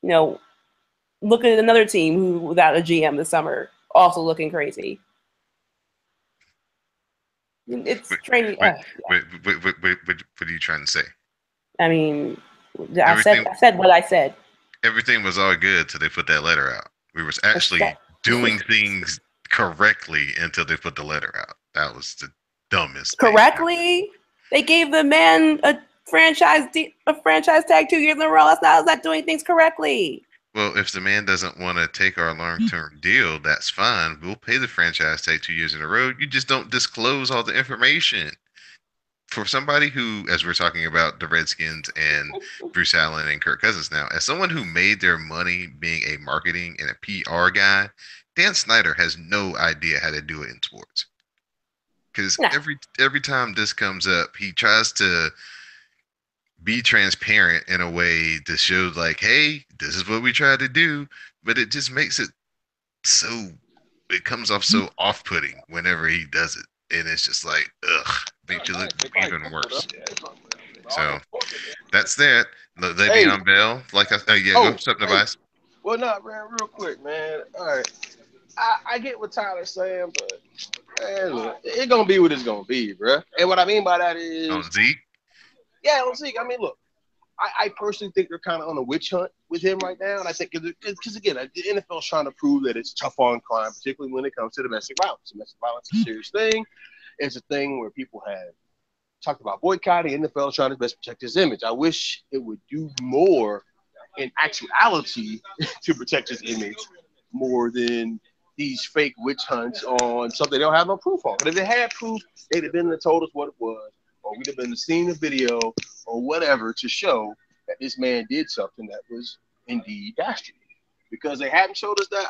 Speaker 1: look at another team who without a GM this summer also looking crazy. It's training.
Speaker 4: Wait, what are you trying to say?
Speaker 1: I said what I said.
Speaker 4: Everything was all good till they put that letter out. We was actually doing things correctly until they put the letter out. That was the dumbest.
Speaker 1: Correctly? They gave the man a franchise tag 2 years in a row. That's not doing things correctly.
Speaker 4: Well, if the man doesn't want to take our long-term deal, that's fine. We'll pay the franchise tag 2 years in a row. You just don't disclose all the information. For somebody who, as we're talking about the Redskins and Bruce Allen and Kirk Cousins now, as someone who made their money being a marketing and a PR guy, Dan Snyder has no idea how to do it in sports. Because every time this comes up, he tries to be transparent in a way that shows like, hey, this is what we tried to do, but it just makes it it comes off so off-putting whenever he does it. And it's just like, ugh, makes you look even worse. So that's that. Le'Veon Bell, go something advice.
Speaker 3: Well, no, man, real quick, man. All right. I get what Tyler's saying, but man, look, it's gonna be what it's gonna be, bro. And what I mean by that is
Speaker 4: Zeke.
Speaker 3: Yeah, on Zeke. Look, I personally think they're kind of on a witch hunt with him right now, and I think because again, the NFL's trying to prove that it's tough on crime, particularly when it comes to domestic violence. Domestic violence is a serious thing. It's a thing where people have talked about boycotting. NFL is trying to best protect his image. I wish it would do more in actuality to protect his image more than these fake witch hunts on something they don't have no proof on. But if they had proof, they'd have been and told us what it was, or we'd have been seeing the video, or whatever to show that this man did something that was indeed dastardly. Because they haven't showed us that,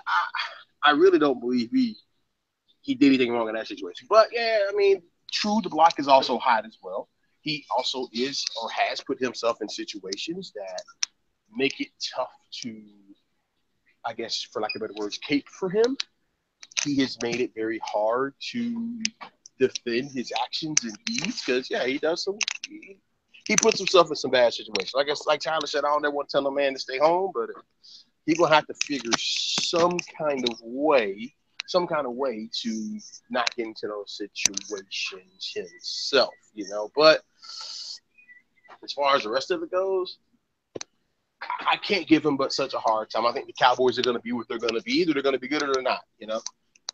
Speaker 3: I really don't believe he did anything wrong in that situation. But yeah, I mean, true, the block is also hot as well. He also is or has put himself in situations that make it tough to, I guess, for lack of better words, cape for him. He has made it very hard to defend his actions and deeds because, yeah, he does some. He puts himself in some bad situations. I guess, like Tyler said, I don't ever want to tell a man to stay home, but he's gonna have to figure some kind of way to not get into those situations himself, you know. But as far as the rest of it goes, I can't give him but such a hard time. I think the Cowboys are going to be what they're going to be. Either they're going to be good or they're not, you know.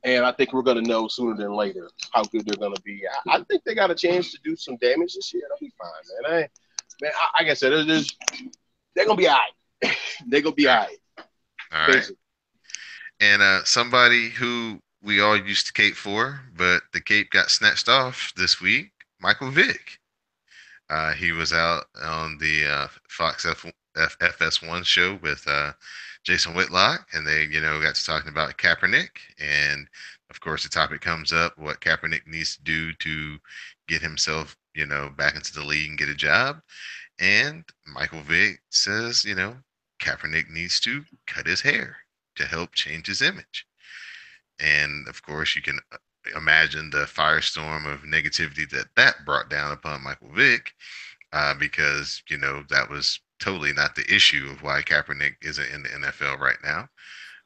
Speaker 3: And I think we're going to know sooner than later how good they're going to be. I think they got a chance to do some damage this year. They'll be fine, man. Like I said, they're going to be all right. They're going to be all right.
Speaker 4: All right. Basically. And somebody who we all used to cape for, but the cape got snatched off this week, Michael Vick. He was out on the Fox FS1 show with Jason Whitlock, and they, got to talking about Kaepernick. And of course, the topic comes up what Kaepernick needs to do to get himself, back into the league and get a job. And Michael Vick says, Kaepernick needs to cut his hair to help change his image. And of course, you can imagine the firestorm of negativity that brought down upon Michael Vick, because that was totally not the issue of why Kaepernick isn't in the NFL right now.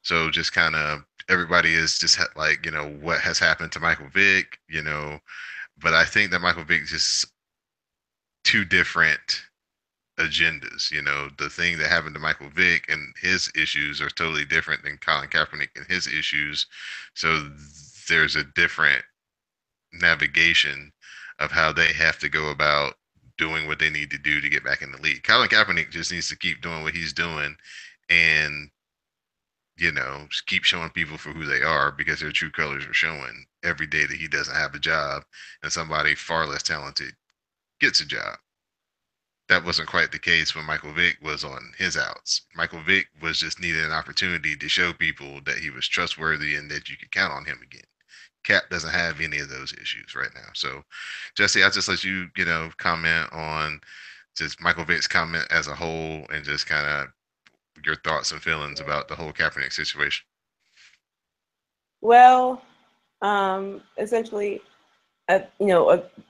Speaker 4: So just kind of everybody is just like, what has happened to Michael Vick, but I think that Michael Vick just two different agendas. The thing that happened to Michael Vick and his issues are totally different than Colin Kaepernick and his issues. So there's a different navigation of how they have to go about doing what they need to do to get back in the league. Colin Kaepernick just needs to keep doing what he's doing and, just keep showing people for who they are, because their true colors are showing every day that he doesn't have a job and somebody far less talented gets a job. That wasn't quite the case when Michael Vick was on his outs. Michael Vick was just needing an opportunity to show people that he was trustworthy and that you could count on him again. Cap doesn't have any of those issues right now. So, Jesse, I'll just let you, comment on just Michael Vick's comment as a whole and just kind of your thoughts and feelings about the whole Kaepernick situation.
Speaker 1: Well, essentially,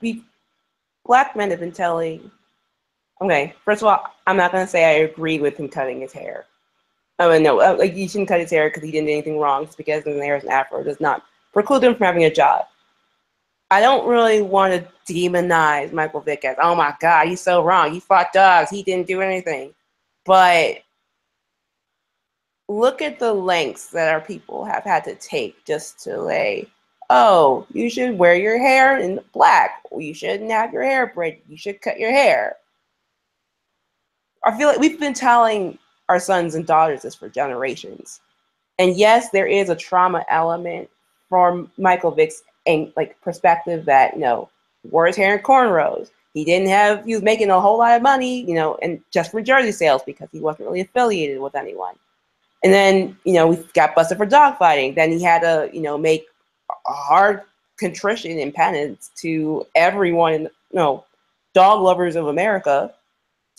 Speaker 1: we black men have been telling. Okay, first of all, I'm not going to say I agree with him cutting his hair. No, he shouldn't cut his hair because he didn't do anything wrong. Just because his hair is an afro does not preclude him from having a job. I don't really want to demonize Michael Vick as, oh my God, he's so wrong. He fought dogs. He didn't do anything. But look at the lengths that our people have had to take just to lay, oh, you should wear your hair in black. You shouldn't have your hair braided. You should cut your hair. I feel like we've been telling our sons and daughters this for generations. And yes, there is a trauma element from Michael Vick's perspective that, wore his hair in cornrows. He was making a whole lot of money, and just for jersey sales because he wasn't really affiliated with anyone. And then, we got busted for dogfighting. Then he had to, make a hard contrition and penance to everyone, dog lovers of America,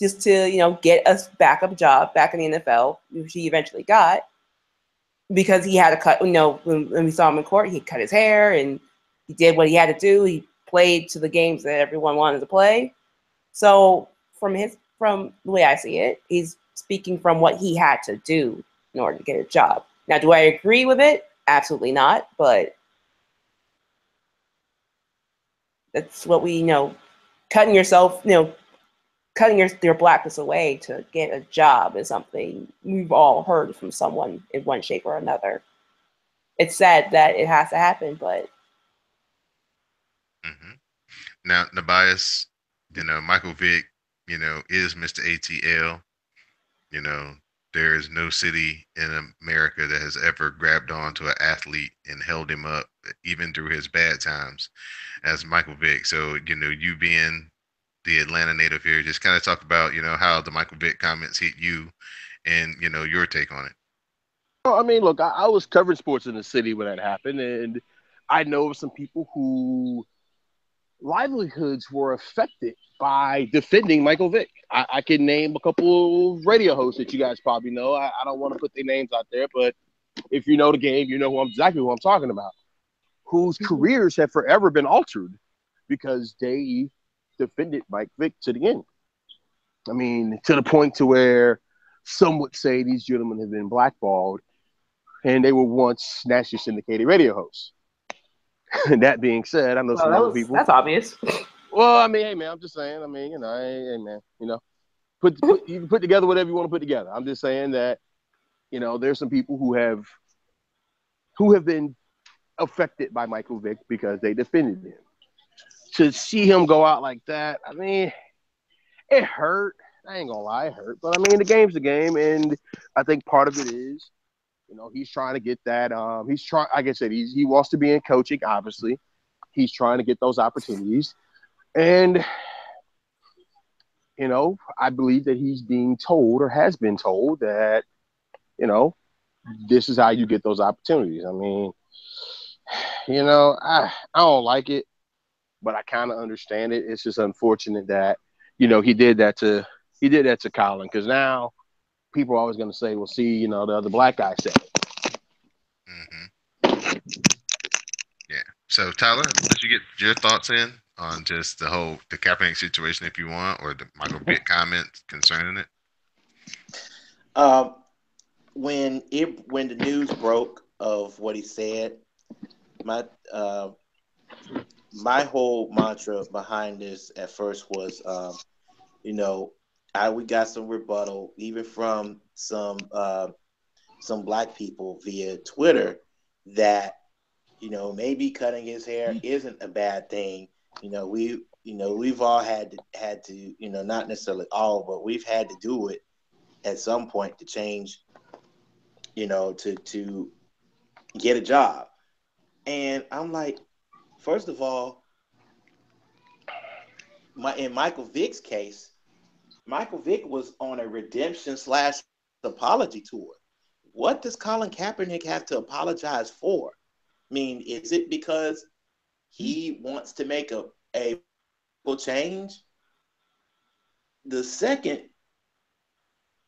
Speaker 1: just to, get a backup job back in the NFL, which he eventually got, because he had to cut, when we saw him in court, he cut his hair and he did what he had to do. He played to the games that everyone wanted to play. So from the way I see it, he's speaking from what he had to do in order to get a job. Now, do I agree with it? Absolutely not. But that's what we, cutting yourself, cutting your blackness away to get a job is something we've all heard from someone in one shape or another. It's sad that it has to happen, but.
Speaker 4: Mm-hmm. Now, Nabias, Michael Vick, is Mr. ATL. There is no city in America that has ever grabbed on to an athlete and held him up, even through his bad times, as Michael Vick. So, you being the Atlanta native here. Just kind of talk about, how the Michael Vick comments hit you and, your take on it.
Speaker 3: Well, I mean, look, I was covering sports in the city when that happened, and I know of some people who livelihoods were affected by defending Michael Vick. I can name a couple of radio hosts that you guys probably know. I don't want to put their names out there, but if you know the game, you know exactly who I'm talking about, whose careers have forever been altered because they defended Mike Vick to the end. I mean, to the point to where some would say these gentlemen have been blackballed and they were once nationally syndicated radio hosts. And that being said, I know some other people.
Speaker 1: That's obvious.
Speaker 3: Well, I mean, hey man, I'm just saying. I mean, hey man, you can put together whatever you want to put together. I'm just saying that, there's some people who have been affected by Michael Vick because they defended him. To see him go out like that, I mean, it hurt. I ain't gonna lie, it hurt. But I mean, the game's the game, and I think part of it is, he's trying to get that. He's trying, like I said, he wants to be in coaching. Obviously, he's trying to get those opportunities, and I believe that he's being told or has been told that, this is how you get those opportunities. I mean, I don't like it, but I kind of understand it. It's just unfortunate that, he did that to Colin, because now people are always going to say, well, see, the other black guy said it.
Speaker 4: Mm-hmm. Yeah. So Tyler, let you get your thoughts in on just the Kaepernick situation, if you want, or the Michael Vick comments concerning it.
Speaker 2: When the news broke of what he said, my whole mantra behind this at first was, we got some rebuttal even from some black people via Twitter that, maybe cutting his hair isn't a bad thing. We've all had to, not necessarily all, but we've had to do it at some point to change, to get a job. And I'm like, first of all, in Michael Vick's case, Michael Vick was on a redemption / apology tour. What does Colin Kaepernick have to apologize for? I mean, is it because he wants to make a change? The second,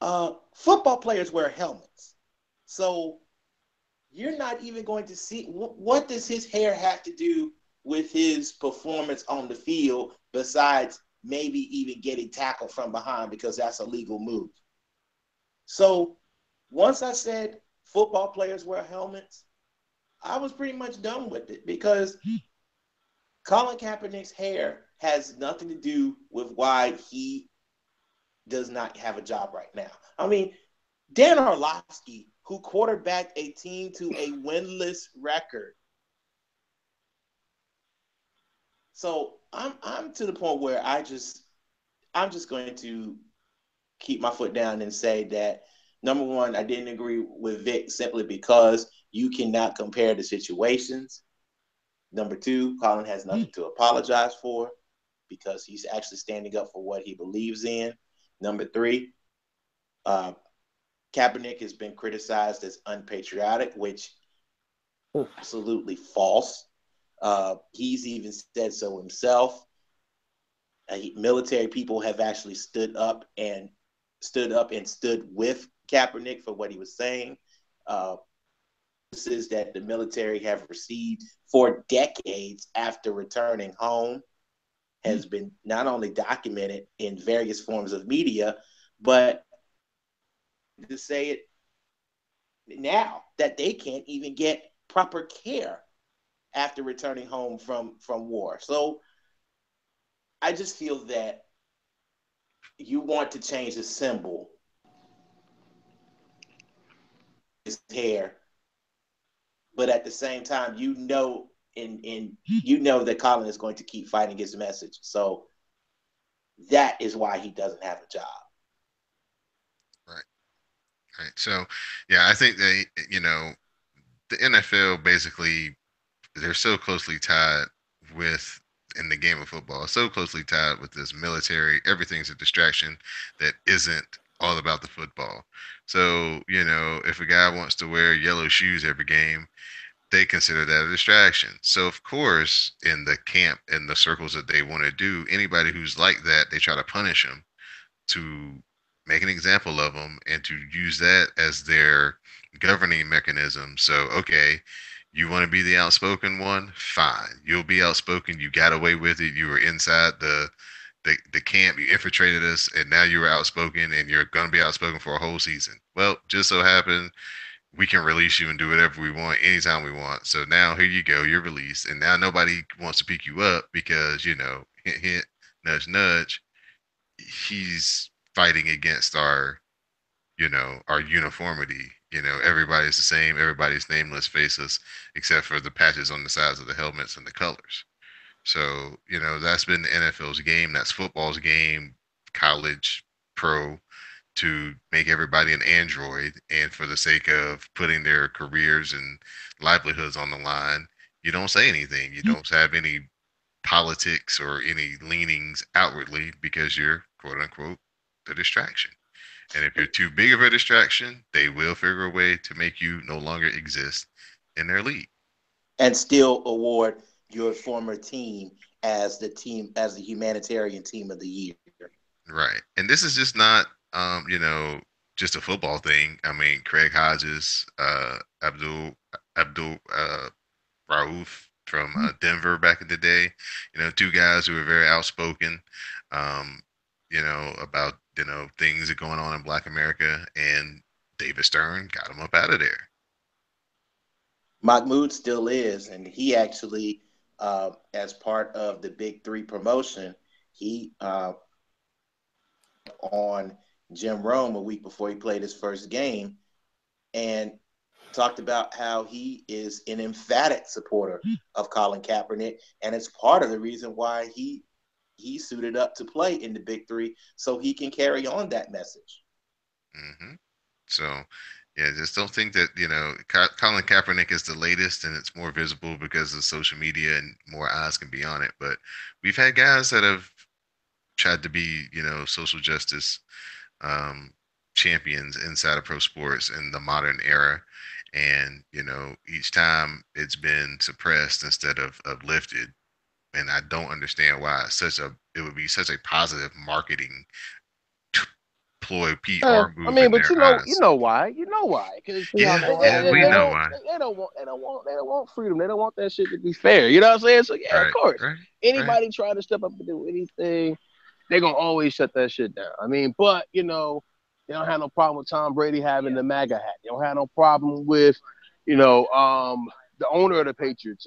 Speaker 2: football players wear helmets. So you're not even going to see, what does his hair have to do with his performance on the field besides maybe even getting tackled from behind, because that's a legal move. So once I said football players wear helmets, I was pretty much done with it, because Colin Kaepernick's hair has nothing to do with why he does not have a job right now. I mean, Dan Orlovsky, who quarterbacked a team to a winless record. So I'm to the point where I'm just going to keep my foot down and say that, number one, I didn't agree with Vic simply because you cannot compare the situations. Number two, Colin has nothing to apologize for because he's actually standing up for what he believes in. Number three, Kaepernick has been criticized as unpatriotic, which is absolutely false. He's even said so himself. Military people have actually stood up and stood with Kaepernick for what he was saying. This is that the military have received for decades after returning home has been not only documented in various forms of media, but to say it now that they can't even get proper care after returning home from war. So I just feel that you want to change the symbol, his hair, but at the same time, that Colin is going to keep fighting his message. So that is why he doesn't have a job.
Speaker 4: Right. Right. So, yeah, I think the NFL basically, they're so closely tied with in the game of football is so closely tied with this military. Everything's a distraction that isn't all about the football. So, if a guy wants to wear yellow shoes every game, they consider that a distraction. So, of course, in the camp and the circles that they want to do, anybody who's like that, they try to punish them to make an example of them and to use that as their governing mechanism. So, okay, you want to be the outspoken one? Fine. You'll be outspoken. You got away with it. You were inside the camp. You infiltrated us, and now you're outspoken, and you're going to be outspoken for a whole season. Well, just so happens we can release you and do whatever we want anytime we want. So now here you go. You're released, and now nobody wants to pick you up because hint, hint, nudge, nudge. He's fighting against our uniformity. Everybody's the same, everybody's nameless, faceless, except for the patches on the sides of the helmets and the colors. So, that's been the NFL's game. That's football's game, college, pro, to make everybody an android. And for the sake of putting their careers and livelihoods on the line, you don't say anything. You don't have any politics or any leanings outwardly because you're, quote unquote, the distraction. And if you're too big of a distraction, they will figure a way to make you no longer exist in their league.
Speaker 2: And still award your former team as the humanitarian team of the year.
Speaker 4: Right. And this is just not, just a football thing. I mean, Craig Hodges, Abdul Rauf from Denver back in the day, two guys who were very outspoken, about, things that are going on in Black America, and David Stern got him up out of there.
Speaker 2: Mahmoud still is, and he actually, as part of the Big Three promotion, he on Jim Rome a week before he played his first game, and talked about how he is an emphatic supporter of Colin Kaepernick, and it's part of the reason why he suited up to play in the Big Three, so he can carry on that message.
Speaker 4: Mm-hmm. So, yeah, just don't think that, Colin Kaepernick is the latest and it's more visible because of social media and more eyes can be on it. But we've had guys that have tried to be, social justice champions inside of pro sports in the modern era. And, each time it's been suppressed instead of uplifted. And I don't understand why it would be such a positive marketing ploy, PR move.
Speaker 3: I mean, but you know why?
Speaker 4: Because we know why.
Speaker 3: They don't want freedom. They don't want that shit to be fair. You know what I'm saying? So yeah, right, of course. Right, anybody trying to step up and do anything, they're gonna always shut that shit down. I mean, but they don't have no problem with Tom Brady having the MAGA hat. They don't have no problem with, the owner of the Patriots.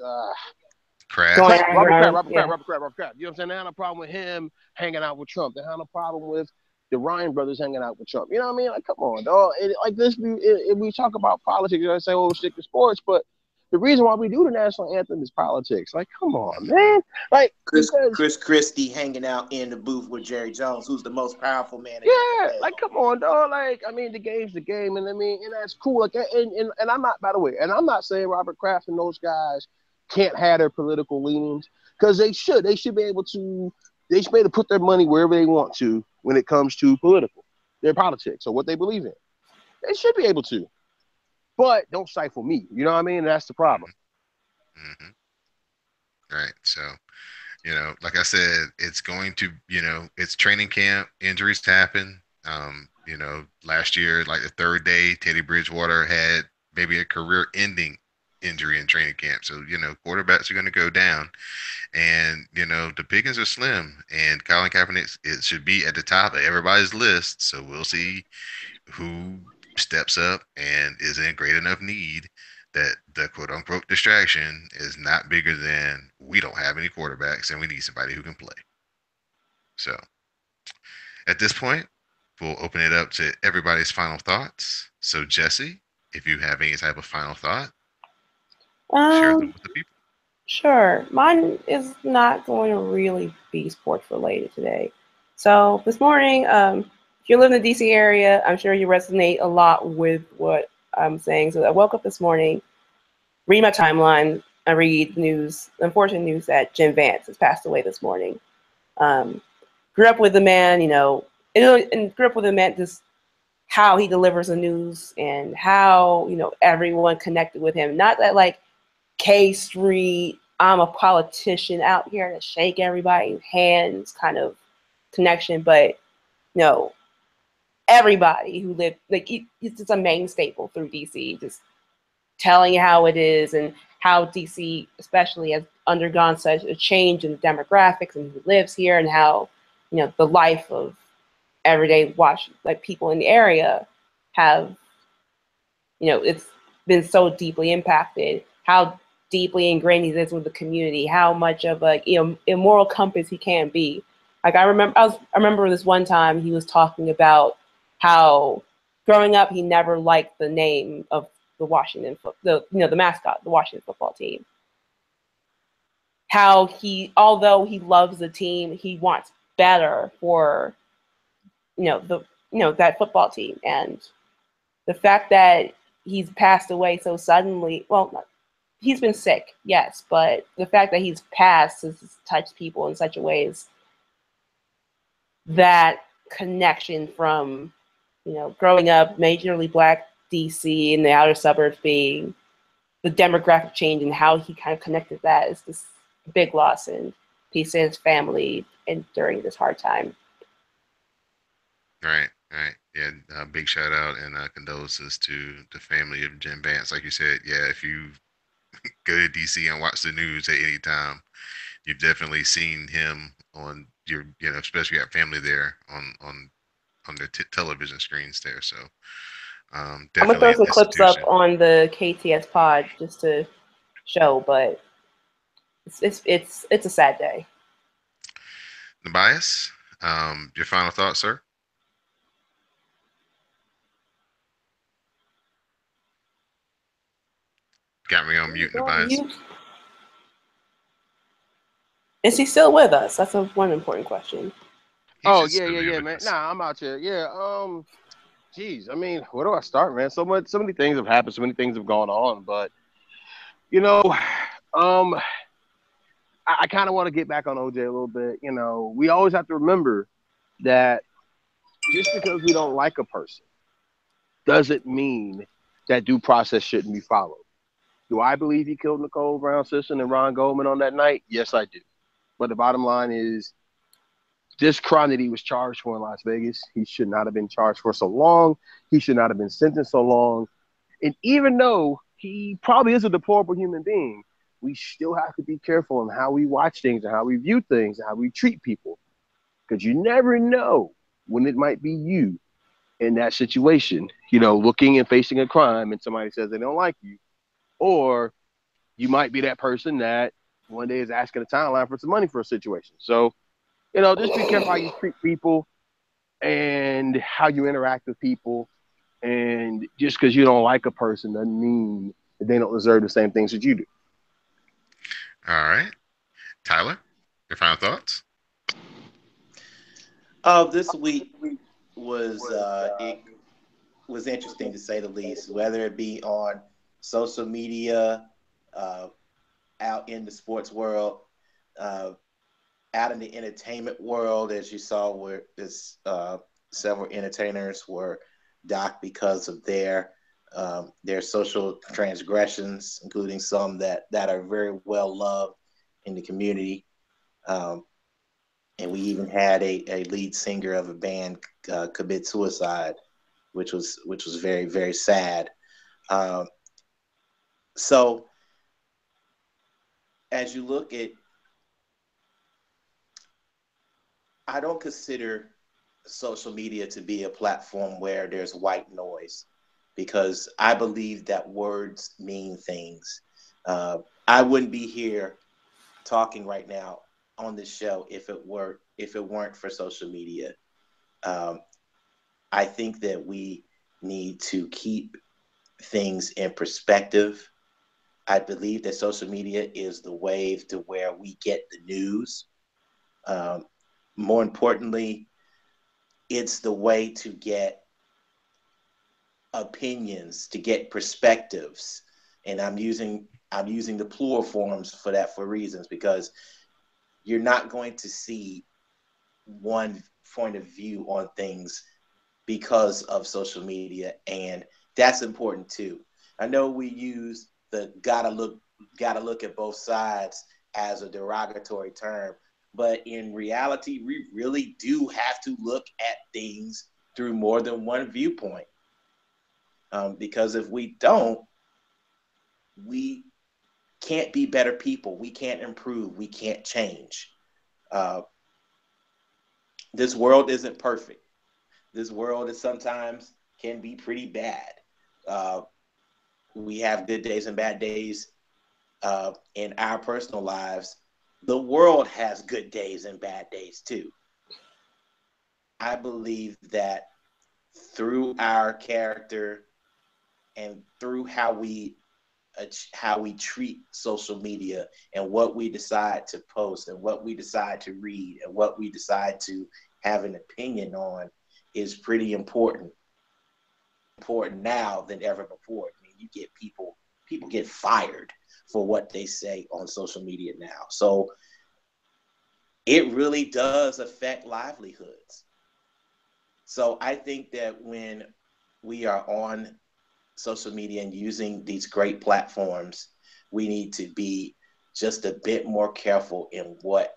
Speaker 4: Kraft.
Speaker 3: Robert Kraft. You know what I'm saying? They have no problem with him hanging out with Trump. They have no problem with the Ryan brothers hanging out with Trump. You know what I mean? Like, come on, dog. Like this, we talk about politics, I say, oh, stick to sports, but the reason why we do the national anthem is politics. Like, come on, man. Like
Speaker 2: Chris Christie hanging out in the booth with Jerry Jones, who's the most powerful man.
Speaker 3: Like, come on, dog. Like, I mean, the game's the game, and and that's cool. Like, and I'm not, by the way, and I'm not saying Robert Kraft and those guys can't have their political leanings, because they should. They should be able to put their money wherever they want to when it comes to their politics or what they believe in. They should be able to. But don't stifle me. You know what I mean? That's the problem.
Speaker 4: Mm-hmm. Right. So, like I said, it's going to, it's training camp. Injuries happen. Last year, like the third day, Teddy Bridgewater had maybe a career-ending injury in training camp. So, quarterbacks are going to go down. And, the pickings are slim. And Colin Kaepernick, it should be at the top of everybody's list. So we'll see who steps up and is in great enough need that the quote-unquote distraction is not bigger than we don't have any quarterbacks and we need somebody who can play. So at this point, we'll open it up to everybody's final thoughts. So Jesse, if you have any type of final thought, share them with the people.
Speaker 1: Sure. Mine is not going to really be sports related today. So this morning, if you live in the DC area, I'm sure you resonate a lot with what I'm saying. So I woke up this morning, read my timeline, I read news, unfortunate news that Jim Vance has passed away this morning. Um, grew up with the man, and grew up with the man, just how he delivers the news and how, everyone connected with him. Not that like K Street, I'm a politician out here to shake everybody's hands kind of connection, but no, everybody who lived, like, it's just a main staple through DC, just telling you how it is and how DC especially has undergone such a change in the demographics and who lives here and how, the life of everyday like people in the area have, it's been so deeply impacted, how deeply ingrained he is with the community, how much of a, immoral compass he can be. Like I remember this one time he was talking about how growing up he never liked the name of the the mascot, the Washington football team. How although he loves the team, he wants better for, that football team. And the fact that he's passed away so suddenly, well, he's been sick, yes, but the fact that he's passed has touched people in such a ways that connection from, growing up majorly Black DC in the outer suburbs, being the demographic change and how he kind of connected that is this big loss, and peace to his family and during this hard time.
Speaker 4: Right. Yeah, big shout out and condolences to the family of Jim Vance. Like you said, yeah, if you go to DC and watch the news at any time, you've definitely seen him on your, especially you have family there on their television screens there. So
Speaker 1: I'm gonna
Speaker 4: definitely
Speaker 1: throw
Speaker 4: an
Speaker 1: some clips up
Speaker 4: institution.
Speaker 1: on the KTS pod just to show, but it's a sad day.
Speaker 4: Tobias, your final thoughts, sir? Got me on mute, Tobias.
Speaker 1: Is he still with us? That's one important question.
Speaker 4: He
Speaker 3: Oh
Speaker 4: should
Speaker 3: yeah,
Speaker 4: still
Speaker 3: yeah,
Speaker 4: be
Speaker 3: yeah,
Speaker 4: with
Speaker 3: man.
Speaker 4: us.
Speaker 3: Nah, I'm out here. Yeah. Geez, I mean, where do I start, man? So many things have happened. So many things have gone on. But you know, um, I kind of want to get back on OJ a little bit. We always have to remember that just because we don't like a person doesn't mean that due process shouldn't be followed. Do I believe he killed Nicole Brown Simpson and Ron Goldman on that night? Yes, I do. But the bottom line is this crime that he was charged for in Las Vegas, he should not have been charged for so long. He should not have been sentenced so long. And even though he probably is a deplorable human being, we still have to be careful in how we watch things and how we view things and how we treat people. Because you never know when it might be you in that situation, looking and facing a crime and somebody says they don't like you. Or you might be that person that one day is asking a timeline for some money for a situation. So, just be careful how you treat people and how you interact with people. And just because you don't like a person doesn't mean that they don't deserve the same things that you do.
Speaker 4: All right. Tyler, your final thoughts?
Speaker 2: This week was it was interesting to say the least, whether it be on social media, out in the sports world, out in the entertainment world, as you saw, where this several entertainers were docked because of their social transgressions, including some that are very well loved in the community. And we even had a lead singer of a band commit suicide, which was very, very sad. So as you look at, I don't consider social media to be a platform where there's white noise, because I believe that words mean things. I wouldn't be here talking right now on this show if it weren't for social media. I think that we need to keep things in perspective. I believe that social media is the wave to where we get the news. Um, More importantly, it's the way to get opinions, to get perspectives, And I'm using the plural forms for that for reasons, because you're not going to see one point of view on things because of social media, and that's important too. I know we use the gotta look at both sides as a derogatory term, but in reality, we really do have to look at things through more than one viewpoint. Because if we don't, we can't be better people. We can't improve. We can't change. Uh, this world isn't perfect. This world is sometimes can be pretty bad. Uh, we have good days and bad days in our personal lives. The world has good days and bad days too. I believe that through our character and through how we treat social media and what we decide to post and what we decide to read and what we decide to have an opinion on is pretty important now than ever before. I mean, you get people get fired for what they say on social media now. So it really does affect livelihoods. So I think that when we are on social media and using these great platforms, we need to be just a bit more careful in what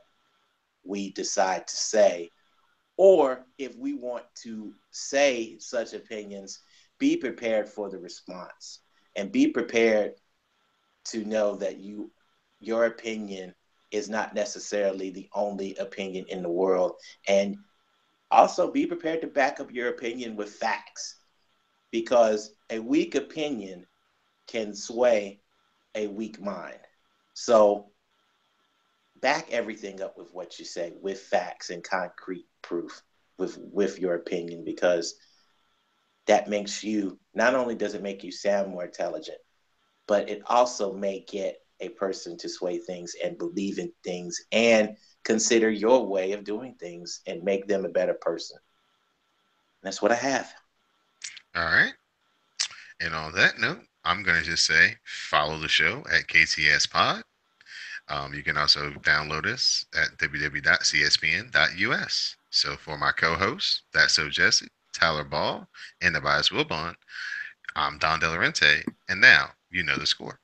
Speaker 2: we decide to say. Or if we want to say such opinions, be prepared for the response and be prepared to know that your opinion is not necessarily the only opinion in the world. And also be prepared to back up your opinion with facts, because a weak opinion can sway a weak mind. So back everything up with what you say, with facts and concrete proof, with your opinion, because that makes you, not only does it make you sound more intelligent, but it also may get a person to sway things and believe in things and consider your way of doing things and make them a better person. That's what I have.
Speaker 4: All right. And on that note, I'm going to just say follow the show at KTS Pod. You can also download us at www.cspn.us. So for my co-host, That's So Jesse, Tyler Ball, and Tobias Wilbon, I'm Don Delarente, and now you know the score.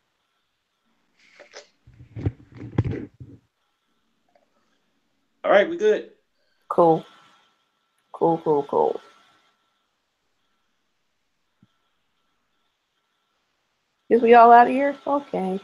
Speaker 2: All right, we good.
Speaker 1: Cool. Cool. Is we all out of here? Okay.